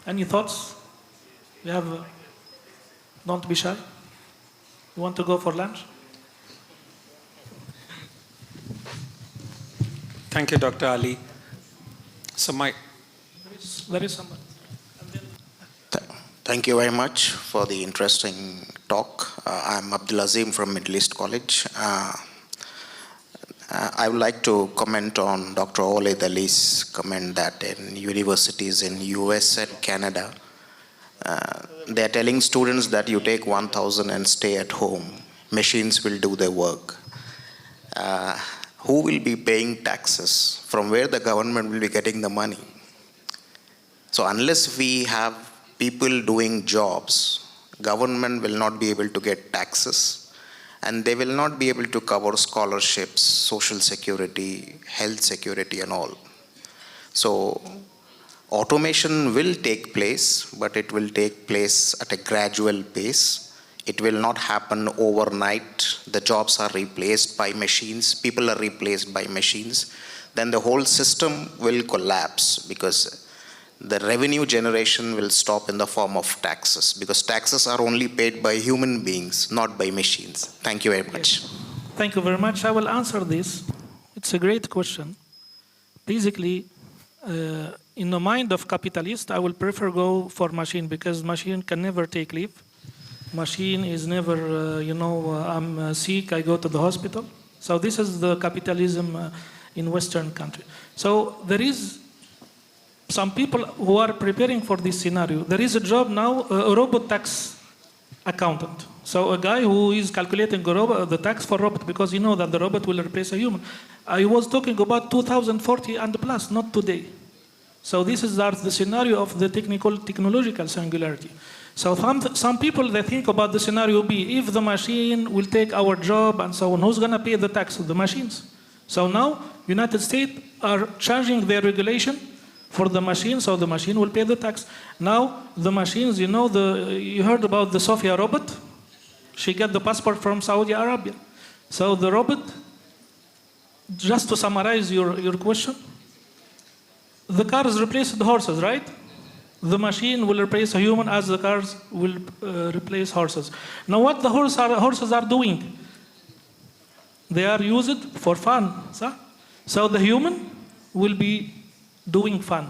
Any thoughts? We have, don't be shy. You want to go for lunch? Thank you, Dr. Ali. So There is somebody. Thank you very much for the interesting talk. I'm Abdulazim from Middle East College. I would like to comment on Dr. Oled Ali's comment that in universities in US and Canada, they are telling students that you take 1,000 and stay at home. Machines will do their work. Who will be paying taxes? From where the government will be getting the money? So unless we have people doing jobs, government will not be able to get taxes. And they will not be able to cover scholarships, social security, health security and all. So automation will take place, but it will take place at a gradual pace. It will not happen overnight. The jobs are replaced by machines. People are replaced by machines. Then the whole system will collapse because the revenue generation will stop in the form of taxes because taxes are only paid by human beings, not by machines. Thank you very much. Yes. Thank you very much. I will answer this. It's a great question. Basically, in the mind of capitalist, I will prefer go for machine because machine can never take leave. Machine is never, I'm sick, I go to the hospital. So this is the capitalism in Western country. So there is some people who are preparing for this scenario. There is a job now, a robot tax accountant. So a guy who is calculating the tax for robot because you know that the robot will replace a human. I was talking about 2040 and plus, not today. So this is the scenario of the technological singularity. So some people, they think about the scenario B, if the machine will take our job and so on, who's going to pay the tax? The machines. So now, United States are changing their regulation for the machine, so the machine will pay the tax. Now, the machines, you heard about the Sophia robot? She got the passport from Saudi Arabia. So the robot, just to summarize your question, the cars replace the horses, right? The machine will replace a human as the cars will replace horses. Now what the horses are doing? They are used for fun. So the human will be doing fun,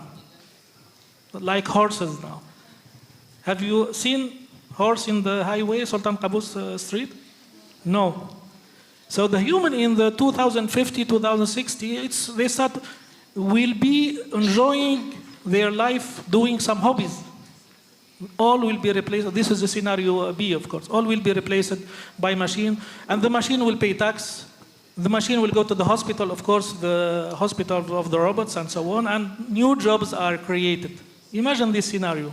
like horses now. Have you seen horse in the highway, Sultan Qaboos Street? No. So the human in the 2050, 2060, they start will be enjoying their life doing some hobbies. All will be replaced. This is the scenario B, of course. All will be replaced by machine, and the machine will pay tax. The machine will go to the hospital, of course, the hospital of the robots and so on, and new jobs are created. Imagine this scenario.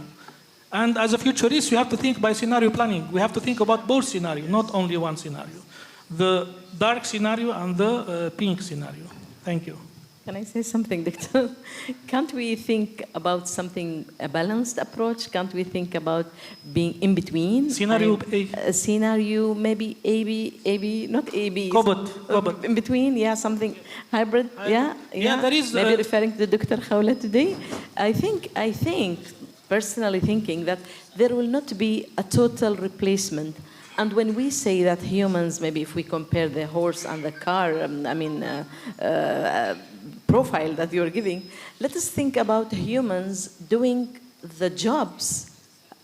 And as a futurist, you have to think by scenario planning. We have to think about both scenarios, not only one scenario. The dark scenario and the pink scenario. Thank you. Can I say something, Doctor? Can't we think about something, a balanced approach? Can't we think about being in between? Scenario A. A scenario, maybe AB, not AB. Cobot. In between, yeah, something hybrid, yeah. There is... Maybe referring to Dr. Khawla today. I think, personally thinking that there will not be a total replacement. And when we say that humans, maybe if we compare the horse and the car, profile that you're giving, let us think about humans doing the jobs,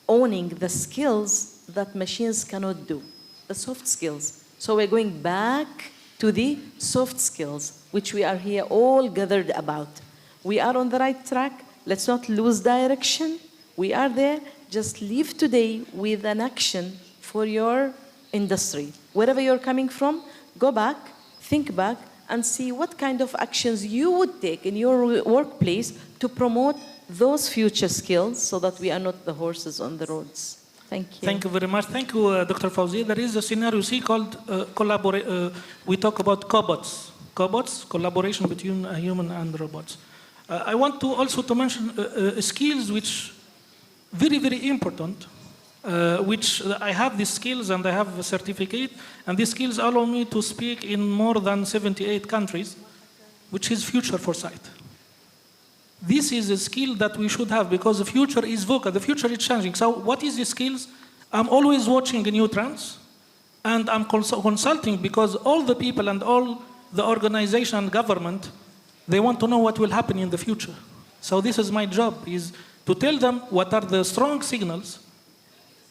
owning the skills that machines cannot do, the soft skills. So we're going back to the soft skills, which we are here all gathered about. We are on the right track. Let's not lose direction. We are there. Just live today with an action for your industry. Wherever you're coming from, go back, think back, and see what kind of actions you would take in your workplace to promote those future skills so that we are not the horses on the roads. Thank you. Thank you very much. Thank you, Dr. Fawzi. There is a scenario C called we talk about cobots. Cobots, collaboration between a human and robots. I want to also to mention skills which very, very important, which I have these skills and I have a certificate, and these skills allow me to speak in more than 78 countries, which is future foresight. This is a skill that we should have because the future is VUCA, the future is changing. So what is the skills? I'm always watching new trends, and I'm consulting because all the people and all the organization and government, they want to know what will happen in the future. So this is my job, is to tell them what are the strong signals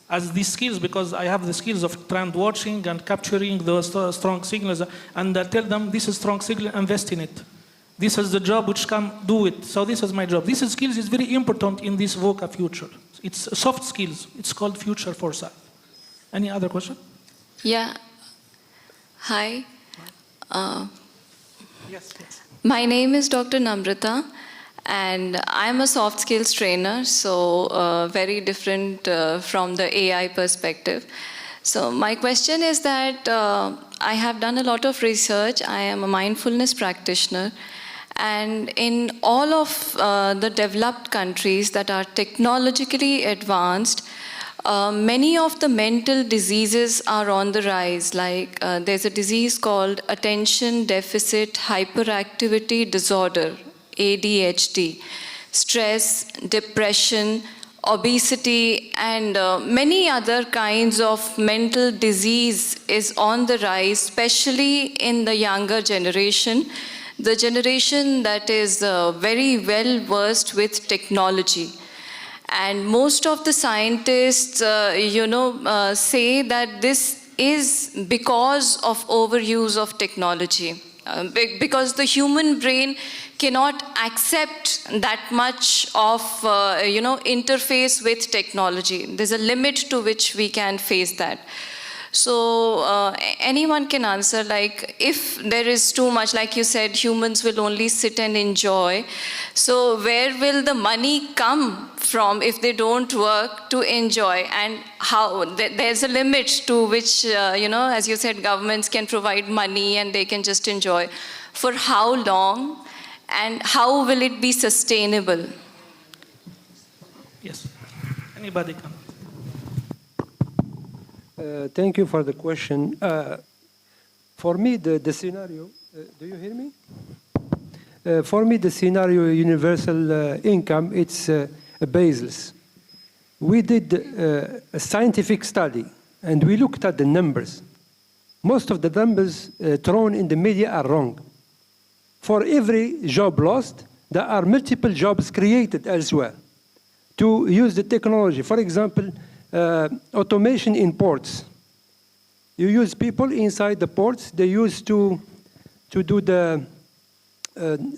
as these skills, because I have the skills of trend watching and capturing the strong signals, and I tell them this is strong signal, invest in it. This is the job which can do it. So this is my job. This skills is very important in this VUCA future. It's soft skills. It's called future foresight. Any other question? Yeah. Hi. Yes. My name is Dr. Namrata, and I'm a soft skills trainer, so very different from the AI perspective. So my question is that I have done a lot of research. I am a mindfulness practitioner, and in all of the developed countries that are technologically advanced, many of the mental diseases are on the rise. Like there's a disease called attention deficit hyperactivity disorder, ADHD, stress, depression, obesity, and many other kinds of mental disease is on the rise, especially in the younger generation. the generation that is very well versed with technology. And most of the scientists, say that this is because of overuse of technology. Because the human brain cannot accept that much of, interface with technology. There's a limit to which we can face that. So anyone can answer, like, if there is too much, like you said, humans will only sit and enjoy. So where will the money come from if they don't work to enjoy? And how? There's a limit to which, as you said, governments can provide money and they can just enjoy. For how long? And how will it be sustainable? Yes. Anybody can. Thank you for the question. For me, the scenario, do you hear me? For me, the scenario universal income, it's baseless. We did a scientific study, and we looked at the numbers. Most of the numbers thrown in the media are wrong. For every job lost, there are multiple jobs created elsewhere to use the technology. For example, automation in ports. You use people inside the ports. They used to do the,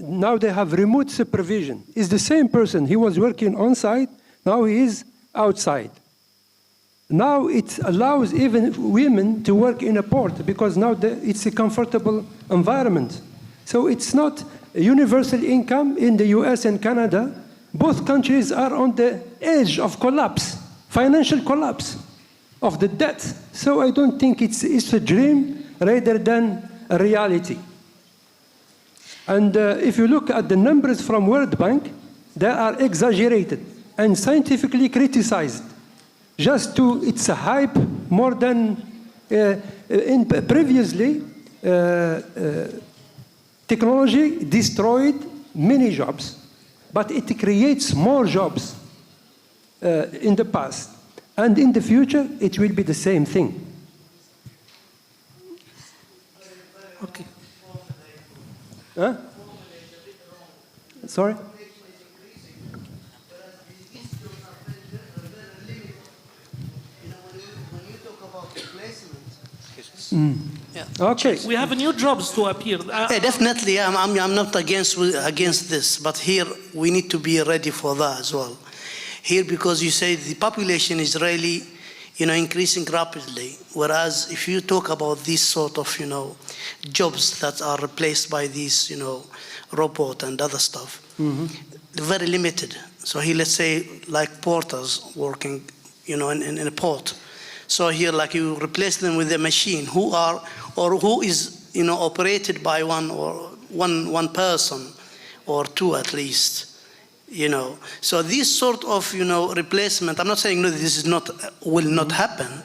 now they have remote supervision. It's the same person. He was working on site. Now he is outside. Now it allows even women to work in a port because now it's a comfortable environment. So it's not a universal income in the US and Canada. Both countries are on the edge of collapse. Financial collapse of the debt. So I don't think it's a dream rather than a reality. And if you look at the numbers from World Bank, they are exaggerated and scientifically criticized. It's a hype more than previously. Technology destroyed many jobs, but it creates more jobs. In the past. And in the future, it will be the same thing. Okay. Huh? Sorry? Yeah. Okay. We have new jobs to appear. Definitely, I'm not against this, but here we need to be ready for that as well. Here, because you say the population is really, increasing rapidly. Whereas if you talk about these sort of, jobs that are replaced by these, robot and other stuff, they're very limited. So here, let's say, like porters working, in a port. So here, like you replace them with a machine who is, operated by one person or two at least. So this sort of, replacement, I'm not saying no, will not happen,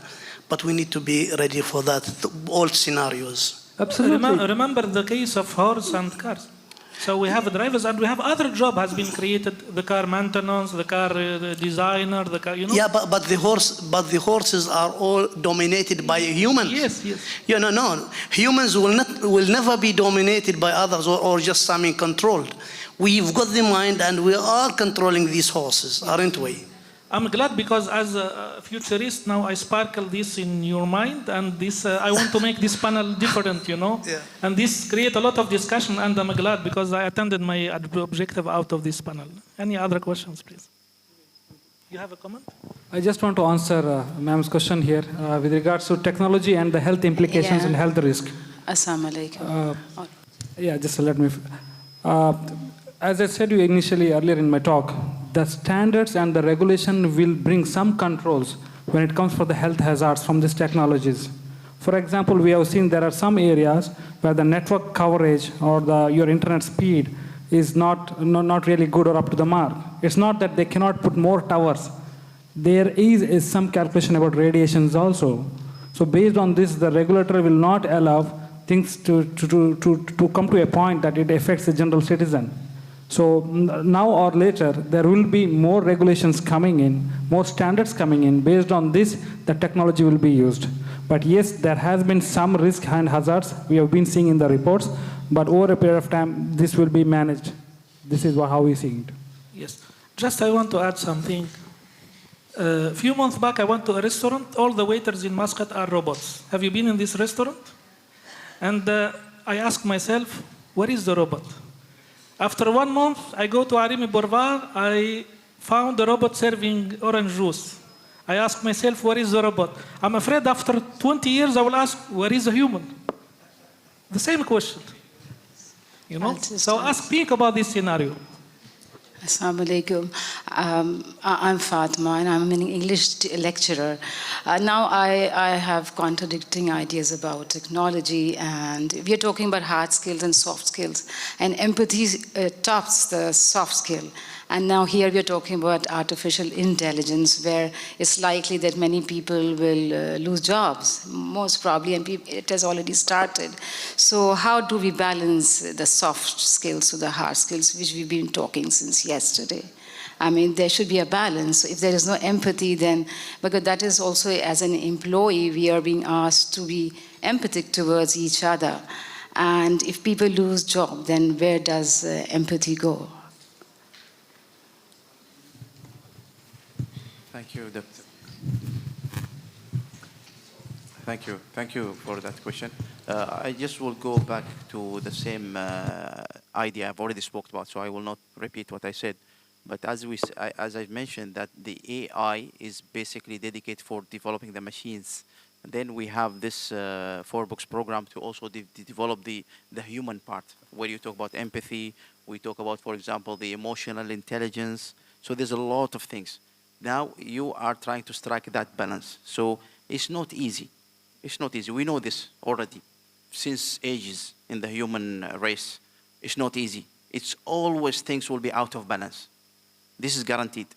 but we need to be ready for that, all scenarios. Absolutely. Remember the case of horse and cars. So we have drivers and we have other job has been created, the car maintenance, the car designer, the car, Yeah, but the horses are all dominated by humans. Yes. No. Humans will never be dominated by others or just controlled. We've got the mind and we are controlling these horses, aren't we? I'm glad because as a futurist now I sparkle this in your mind and this I want to make this panel different, Yeah. And this create a lot of discussion and I'm glad because I attended my objective out of this panel. Any other questions, please? You have a comment? I just want to answer ma'am's question here with regards to technology and the health implications and health risk. Assalamu alaikum. Yeah, just let me. As I said initially earlier in my talk, the standards and the regulation will bring some controls when it comes for the health hazards from these technologies. For example, we have seen there are some areas where the network coverage or your internet speed is not really good or up to the mark. It's not that they cannot put more towers. There is some calculation about radiations also. So based on this, the regulator will not allow things to come to a point that it affects the general citizen. So now or later, there will be more regulations coming in, more standards coming in. Based on this, the technology will be used. But yes, there has been some risk and hazards we have been seeing in the reports. but over a period of time, this will be managed. This is how we see it. Yes. Just I want to add something. A few months back, I went to a restaurant. All the waiters in Muscat are robots. Have you been in this restaurant? And I asked myself, where is the robot? After 1 month, I go to Arimi Boulevard. I found a robot serving orange juice. I ask myself, where is the robot? I'm afraid after 20 years, I will ask, where is the human? The same question. You know? So think about this scenario. Assalamu alaikum. I'm Fatma and I'm an English lecturer. Now I have contradicting ideas about technology, and we are talking about hard skills and soft skills, and empathy tops the soft skill. And now here we are talking about artificial intelligence, where it's likely that many people will lose jobs, most probably, and it has already started. So how do we balance the soft skills to the hard skills, which we've been talking since yesterday? I mean, there should be a balance. If there is no empathy, then, because that is also, as an employee, we are being asked to be empathic towards each other. And if people lose job, then where does empathy go? Thank you, Doctor. Thank you for that question. I just will go back to the same idea I've already spoke about, so I will not repeat what I said. But as I've mentioned, that the AI is basically dedicated for developing the machines. And then we have this 4-box program to also develop the human part, where you talk about empathy, we talk about, for example, the emotional intelligence. So there's a lot of things. Now you are trying to strike that balance. So it's not easy. It's not easy. We know this already since ages in the human race. It's not easy. It's always things will be out of balance. This is guaranteed.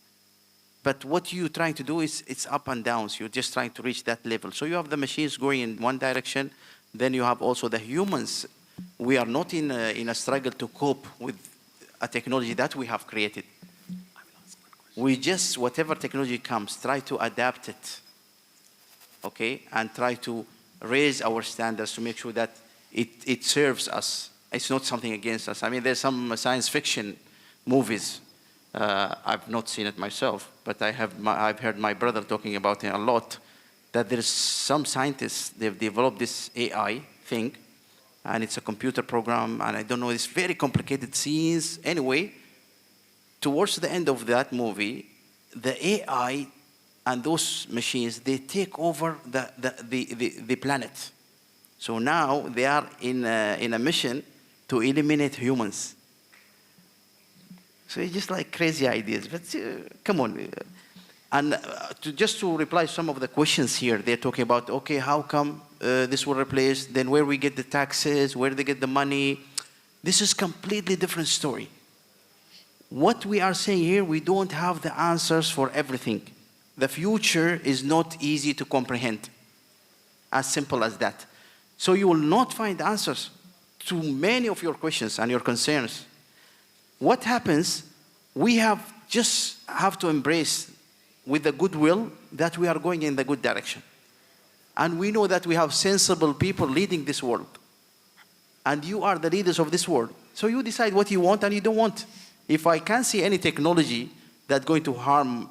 But what you're trying to do is it's up and downs. You're just trying to reach that level. So you have the machines going in one direction. Then you have also the humans. We are not in a struggle to cope with a technology that we have created. We just, whatever technology comes, try to adapt it, okay? And try to raise our standards to make sure that it serves us. It's not something against us. I mean, there's some science fiction movies. I've not seen it myself, but I've heard my brother talking about it a lot, that there's some scientists, they've developed this AI thing, and it's a computer program, and I don't know, it's very complicated scenes. Anyway, towards the end of that movie, the AI and those machines, they take over the planet. So now they are in a mission to eliminate humans. So it's just like crazy ideas, but come on. And just to reply some of the questions here, they're talking about, okay, how come this will replace, then where we get the taxes, where they get the money. This is completely different story. What we are saying here, we don't have the answers for everything. The future is not easy to comprehend. As simple as that. So you will not find answers to many of your questions and your concerns. What happens, we just have to embrace with the goodwill that we are going in the good direction. And we know that we have sensible people leading this world. And you are the leaders of this world. So you decide what you want and you don't want. If I can't see any technology that's going to harm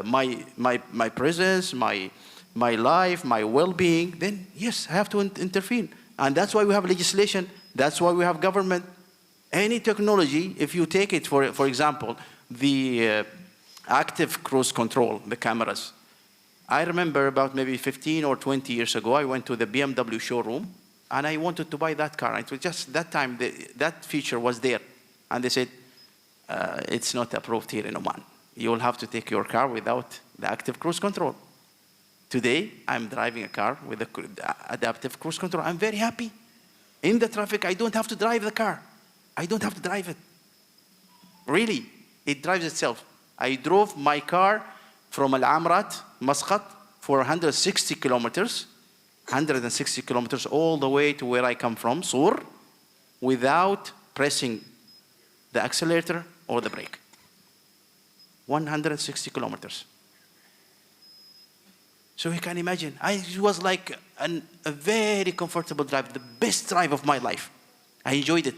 my presence, my life, my well-being, then yes, I have to intervene. And that's why we have legislation. That's why we have government. Any technology, if you take it, for example, the active cruise control, the cameras. I remember about maybe 15 or 20 years ago, I went to the BMW showroom, and I wanted to buy that car. It was just that time, that feature was there. And they said, it's not approved here in Oman. You will have to take your car without the active cruise control. Today, I'm driving a car with the adaptive cruise control. I'm very happy. In the traffic, I don't have to drive the car. I don't have to drive it. Really, it drives itself. I drove my car from Al Amrat, Muscat, for 160 kilometers, all the way to where I come from, Sur, without pressing the accelerator or the brake. 160 kilometers. So you can imagine, it was like a very comfortable drive, the best drive of my life. I enjoyed it.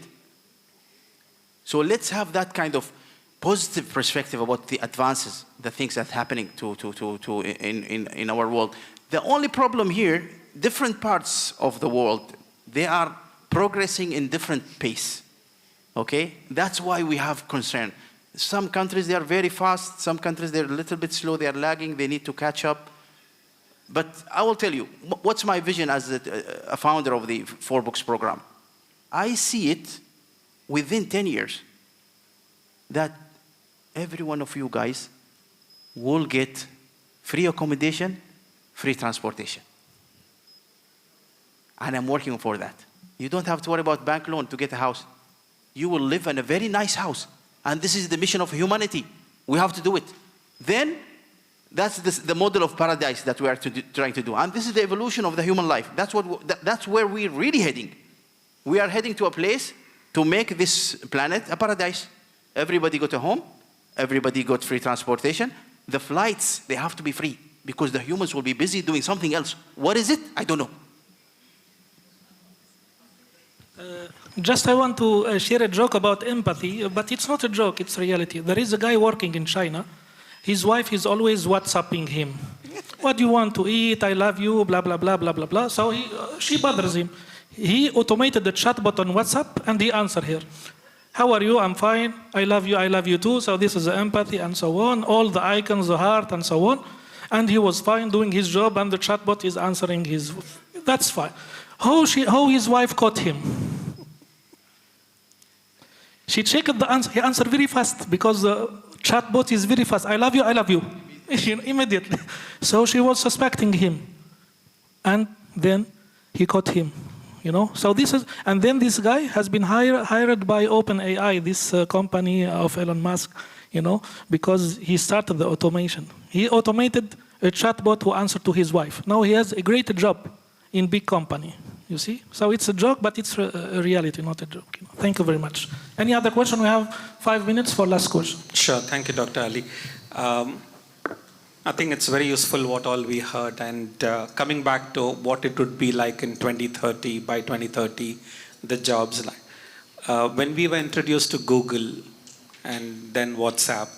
So let's have that kind of positive perspective about the advances, the things that are happening in our world. The only problem here, different parts of the world, they are progressing in different pace. Okay? That's why we have concern. Some countries, they are very fast. Some countries, they're a little bit slow. They are lagging. They need to catch up. But I will tell you, what's my vision as a founder of the 4 Books program? I see it within 10 years that every one of you guys will get free accommodation, free transportation. And I'm working for that. You don't have to worry about bank loan to get a house. You will live in a very nice house. And this is the mission of humanity. We have to do it. Then, that's the model of paradise that we are trying to do. And this is the evolution of the human life. That's where we're really heading. We are heading to a place to make this planet a paradise. Everybody got a home. Everybody got free transportation. The flights, they have to be free because the humans will be busy doing something else. What is it? I don't know. Just I want to share a joke about empathy, but it's not a joke, it's reality. There is a guy working in China. His wife is always WhatsApping him. What do you want to eat? I love you, blah, blah, blah, blah, blah, blah. So she bothers him. He automated the chatbot on WhatsApp and he answered her. How are you? I'm fine. I love you too. So this is the empathy and so on. All the icons, the heart and so on. And he was fine doing his job and the chatbot is answering his... That's fine. How his wife caught him? She checked the answer. He answered very fast because the chatbot is very fast. I love you. Immediately. So she was suspecting him. And then he caught him. So this is, and then this guy has been hired by OpenAI, this company of Elon Musk, because he started the automation. He automated a chatbot who answered to his wife. Now he has a great job in big company. You see? So it's a joke, but it's a reality, not a joke. Thank you very much. Any other question? We have 5 minutes for last question. Sure. Thank you, Dr. Ali. I think it's very useful what all we heard, and coming back to what it would be like in 2030, by 2030, the jobs like. When we were introduced to Google and then WhatsApp,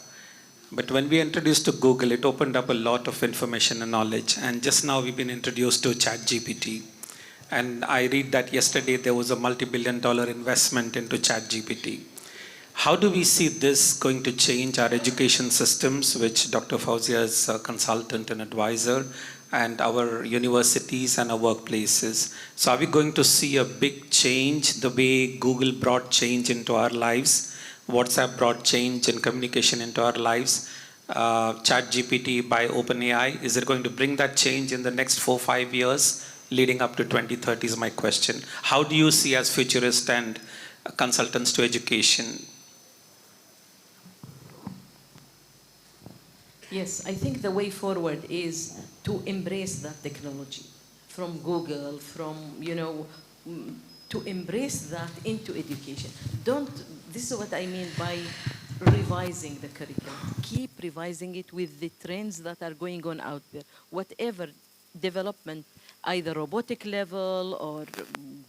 but when we introduced to Google, it opened up a lot of information and knowledge, and just now we've been introduced to ChatGPT. And I read that yesterday there was a multi-billion-dollar investment into ChatGPT. How do we see this going to change our education systems, which Dr. Fauzia is a consultant and advisor, and our universities and our workplaces? So are we going to see a big change the way Google brought change into our lives, WhatsApp brought change and communication into our lives, ChatGPT by OpenAI? Is it going to bring that change in the next 4-5 years? Leading up to 2030 is my question. How do you see as futurists and consultants to education? Yes, I think the way forward is to embrace that technology from Google, to embrace that into education. This is what I mean by revising the curriculum. Keep revising it with the trends that are going on out there. Whatever development, either robotic level or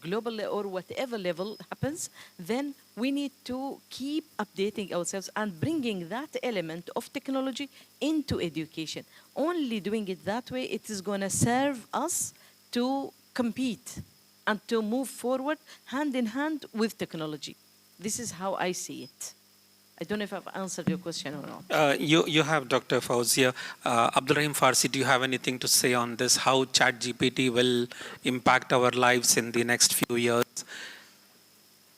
global or whatever level happens, then we need to keep updating ourselves and bringing that element of technology into education. Only doing it that way, it is going to serve us to compete and to move forward hand in hand with technology. This is how I see it. I don't know if I've answered your question or not. You have, Dr. Fauzia. Abdulrahim Farsi, do you have anything to say on this? How ChatGPT will impact our lives in the next few years?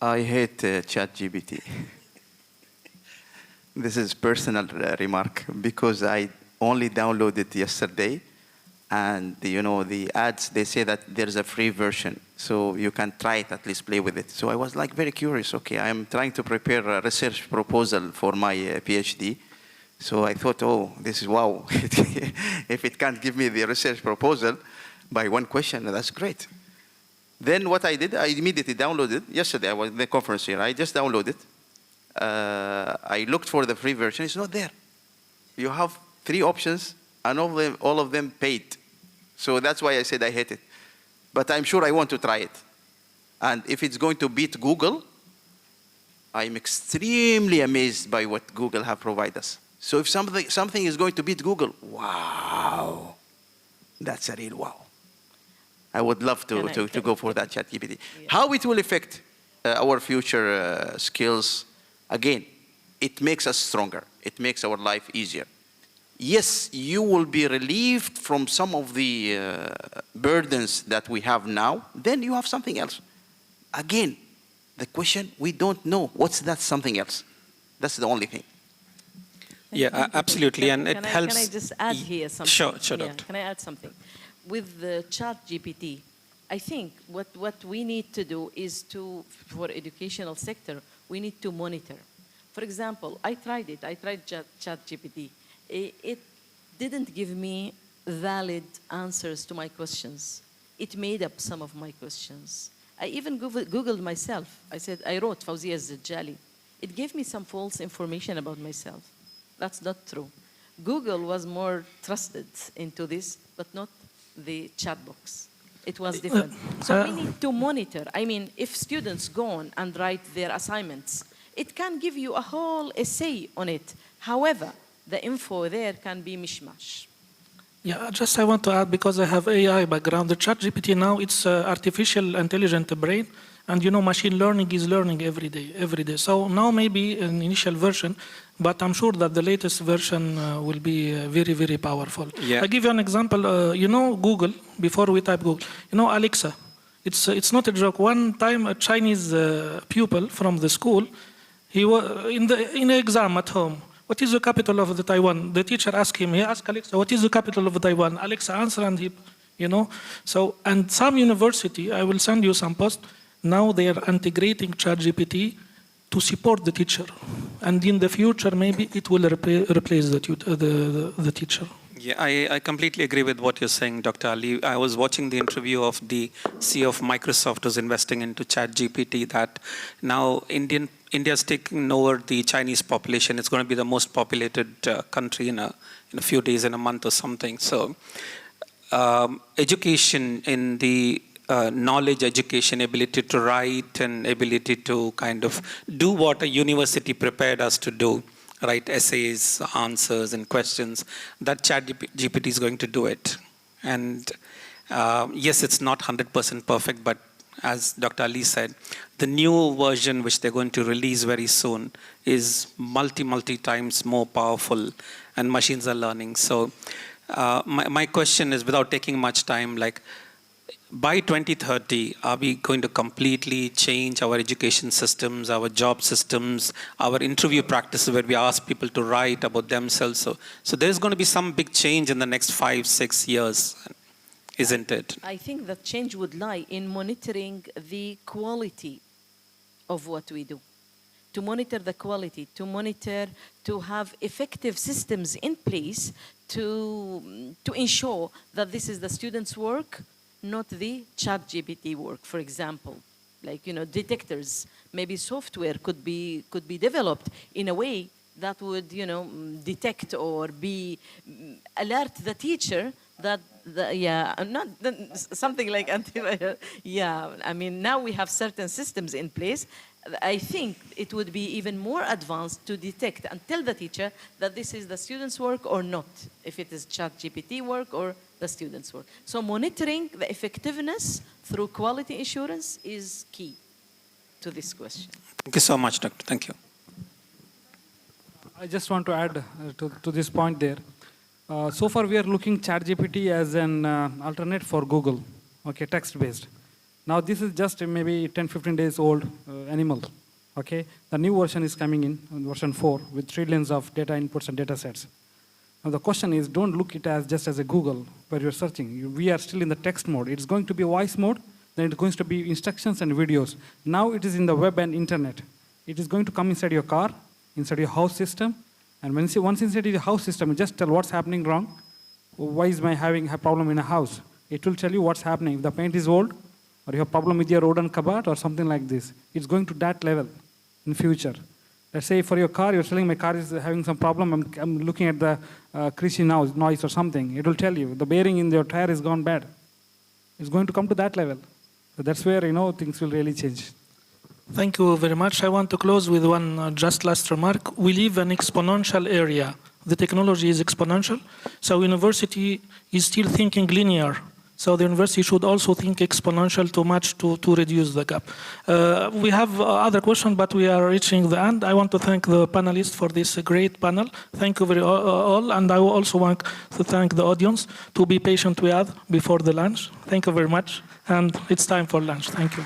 I hate ChatGPT. This is personal remark because I only downloaded it yesterday, and the ads, they say that there's a free version, so you can try it, at least play with it. So I was like very curious. Okay, I'm trying to prepare a research proposal for my PhD. So I thought, oh, this is wow. If it can't give me the research proposal by one question, that's great. Then what I did, I immediately downloaded. Yesterday I was in the conference here. I just downloaded. I looked for the free version. It's not there. You have 3 options, and all of them paid. So that's why I said I hate it. But I'm sure I want to try it. And if it's going to beat Google, I'm extremely amazed by what Google have provided us. So if something is going to beat Google, wow, that's a real wow. I would love to go for that ChatGPT. Yeah. How it will affect our future skills? Again, it makes us stronger. It makes our life easier. Yes, you will be relieved from some of the burdens that we have now. Then you have something else. Again, the question, we don't know. What's that something else? That's the only thing. Yeah, absolutely, and it helps. Can I just add here something? Sure, Doctor. Can I add something? With the ChatGPT, I think what we need to do is for educational sector, we need to monitor. For example, I tried it. I tried ChatGPT. It didn't give me valid answers to my questions. It made up some of my questions. I even Googled myself. I wrote Fawzia Zajjali. It gave me some false information about myself. That's not true. Google was more trusted into this, but not the chat box. It was different. So we need to monitor. I mean, if students go on and write their assignments, it can give you a whole essay on it. However, the info there can be mishmash. Yeah, just I want to add, because I have AI background, the ChatGPT now, it's artificial intelligent brain, and you know, machine learning is learning every day. So now maybe an initial version, but I'm sure that the latest version will be very, very powerful. Yeah. I give you an example. You know Google, before we type Google, you know Alexa. It's not a joke. One time a Chinese pupil from the school, he was in the exam at home. What is the capital of the Taiwan? The teacher asked him, he asked Alexa, what is the capital of Taiwan? Alexa answered, and he, you know. So, and some university, I will send you some post, now they are integrating ChatGPT to support the teacher. And in the future, maybe it will replace the teacher. Yeah, I completely agree with what you're saying, Dr. Ali. I was watching the interview of the CEO of Microsoft who's investing into ChatGPT, that now India's taking over the Chinese population. It's going to be the most populated country in a few days, in a month or something. So education in the knowledge education, ability to write and ability to kind of do what a university prepared us to do, write essays, answers, and questions, that ChatGPT is going to do it. And yes, it's not 100% perfect, but as Dr. Ali said, the new version which they're going to release very soon is multi times more powerful, and machines are learning. So my question is, without taking much time, like, by 2030, are we going to completely change our education systems, our job systems, our interview practices, where we ask people to write about themselves? So there's going to be some big change in the next 5-6 years, isn't it? I think that change would lie in monitoring the quality of what we do. To monitor the quality, to have effective systems in place to ensure that this is the students' work, not the ChatGPT work. For example, like, you know, detectors, maybe software could be developed in a way that would, you know, detect or alert the teacher that something like yeah. I mean, now we have certain systems in place. I think it would be even more advanced to detect and tell the teacher that this is the student's work or not, if it is ChatGPT work or the student's work. So monitoring the effectiveness through quality assurance is key to this question. Thank you so much, Doctor. Thank you. I just want to add to this point there. So far, we are looking ChatGPT as an alternate for Google, okay, text-based. Now, this is just maybe 10-15 days old animal, okay? The new version is coming in, version 4, with trillions of data inputs and data sets. Now, the question is, don't look it as just as a Google where you're searching. We are still in the text mode. It's going to be voice mode, then it's going to be instructions and videos. Now, it is in the web and internet. It is going to come inside your car, inside your house system, and once inside your house system, you just tell what's happening wrong. Why is my having a problem in a house? It will tell you what's happening. If the paint is old, or you have a problem with your rodent cupboard, or something like this. It's going to that level in future. Let's say for your car, you're telling my car is having some problem. I'm looking at the creasy noise or something. It will tell you the bearing in your tire is gone bad. It's going to come to that level. So that's where, things will really change. Thank you very much. I want to close with one just last remark. We live in an exponential area. The technology is exponential, so university is still thinking linear. So the university should also think exponential to match to reduce the gap. We have other questions, but we are reaching the end. I want to thank the panelists for this great panel. Thank you very all, and I also want to thank the audience to be patient with us before the lunch. Thank you very much, and it's time for lunch. Thank you.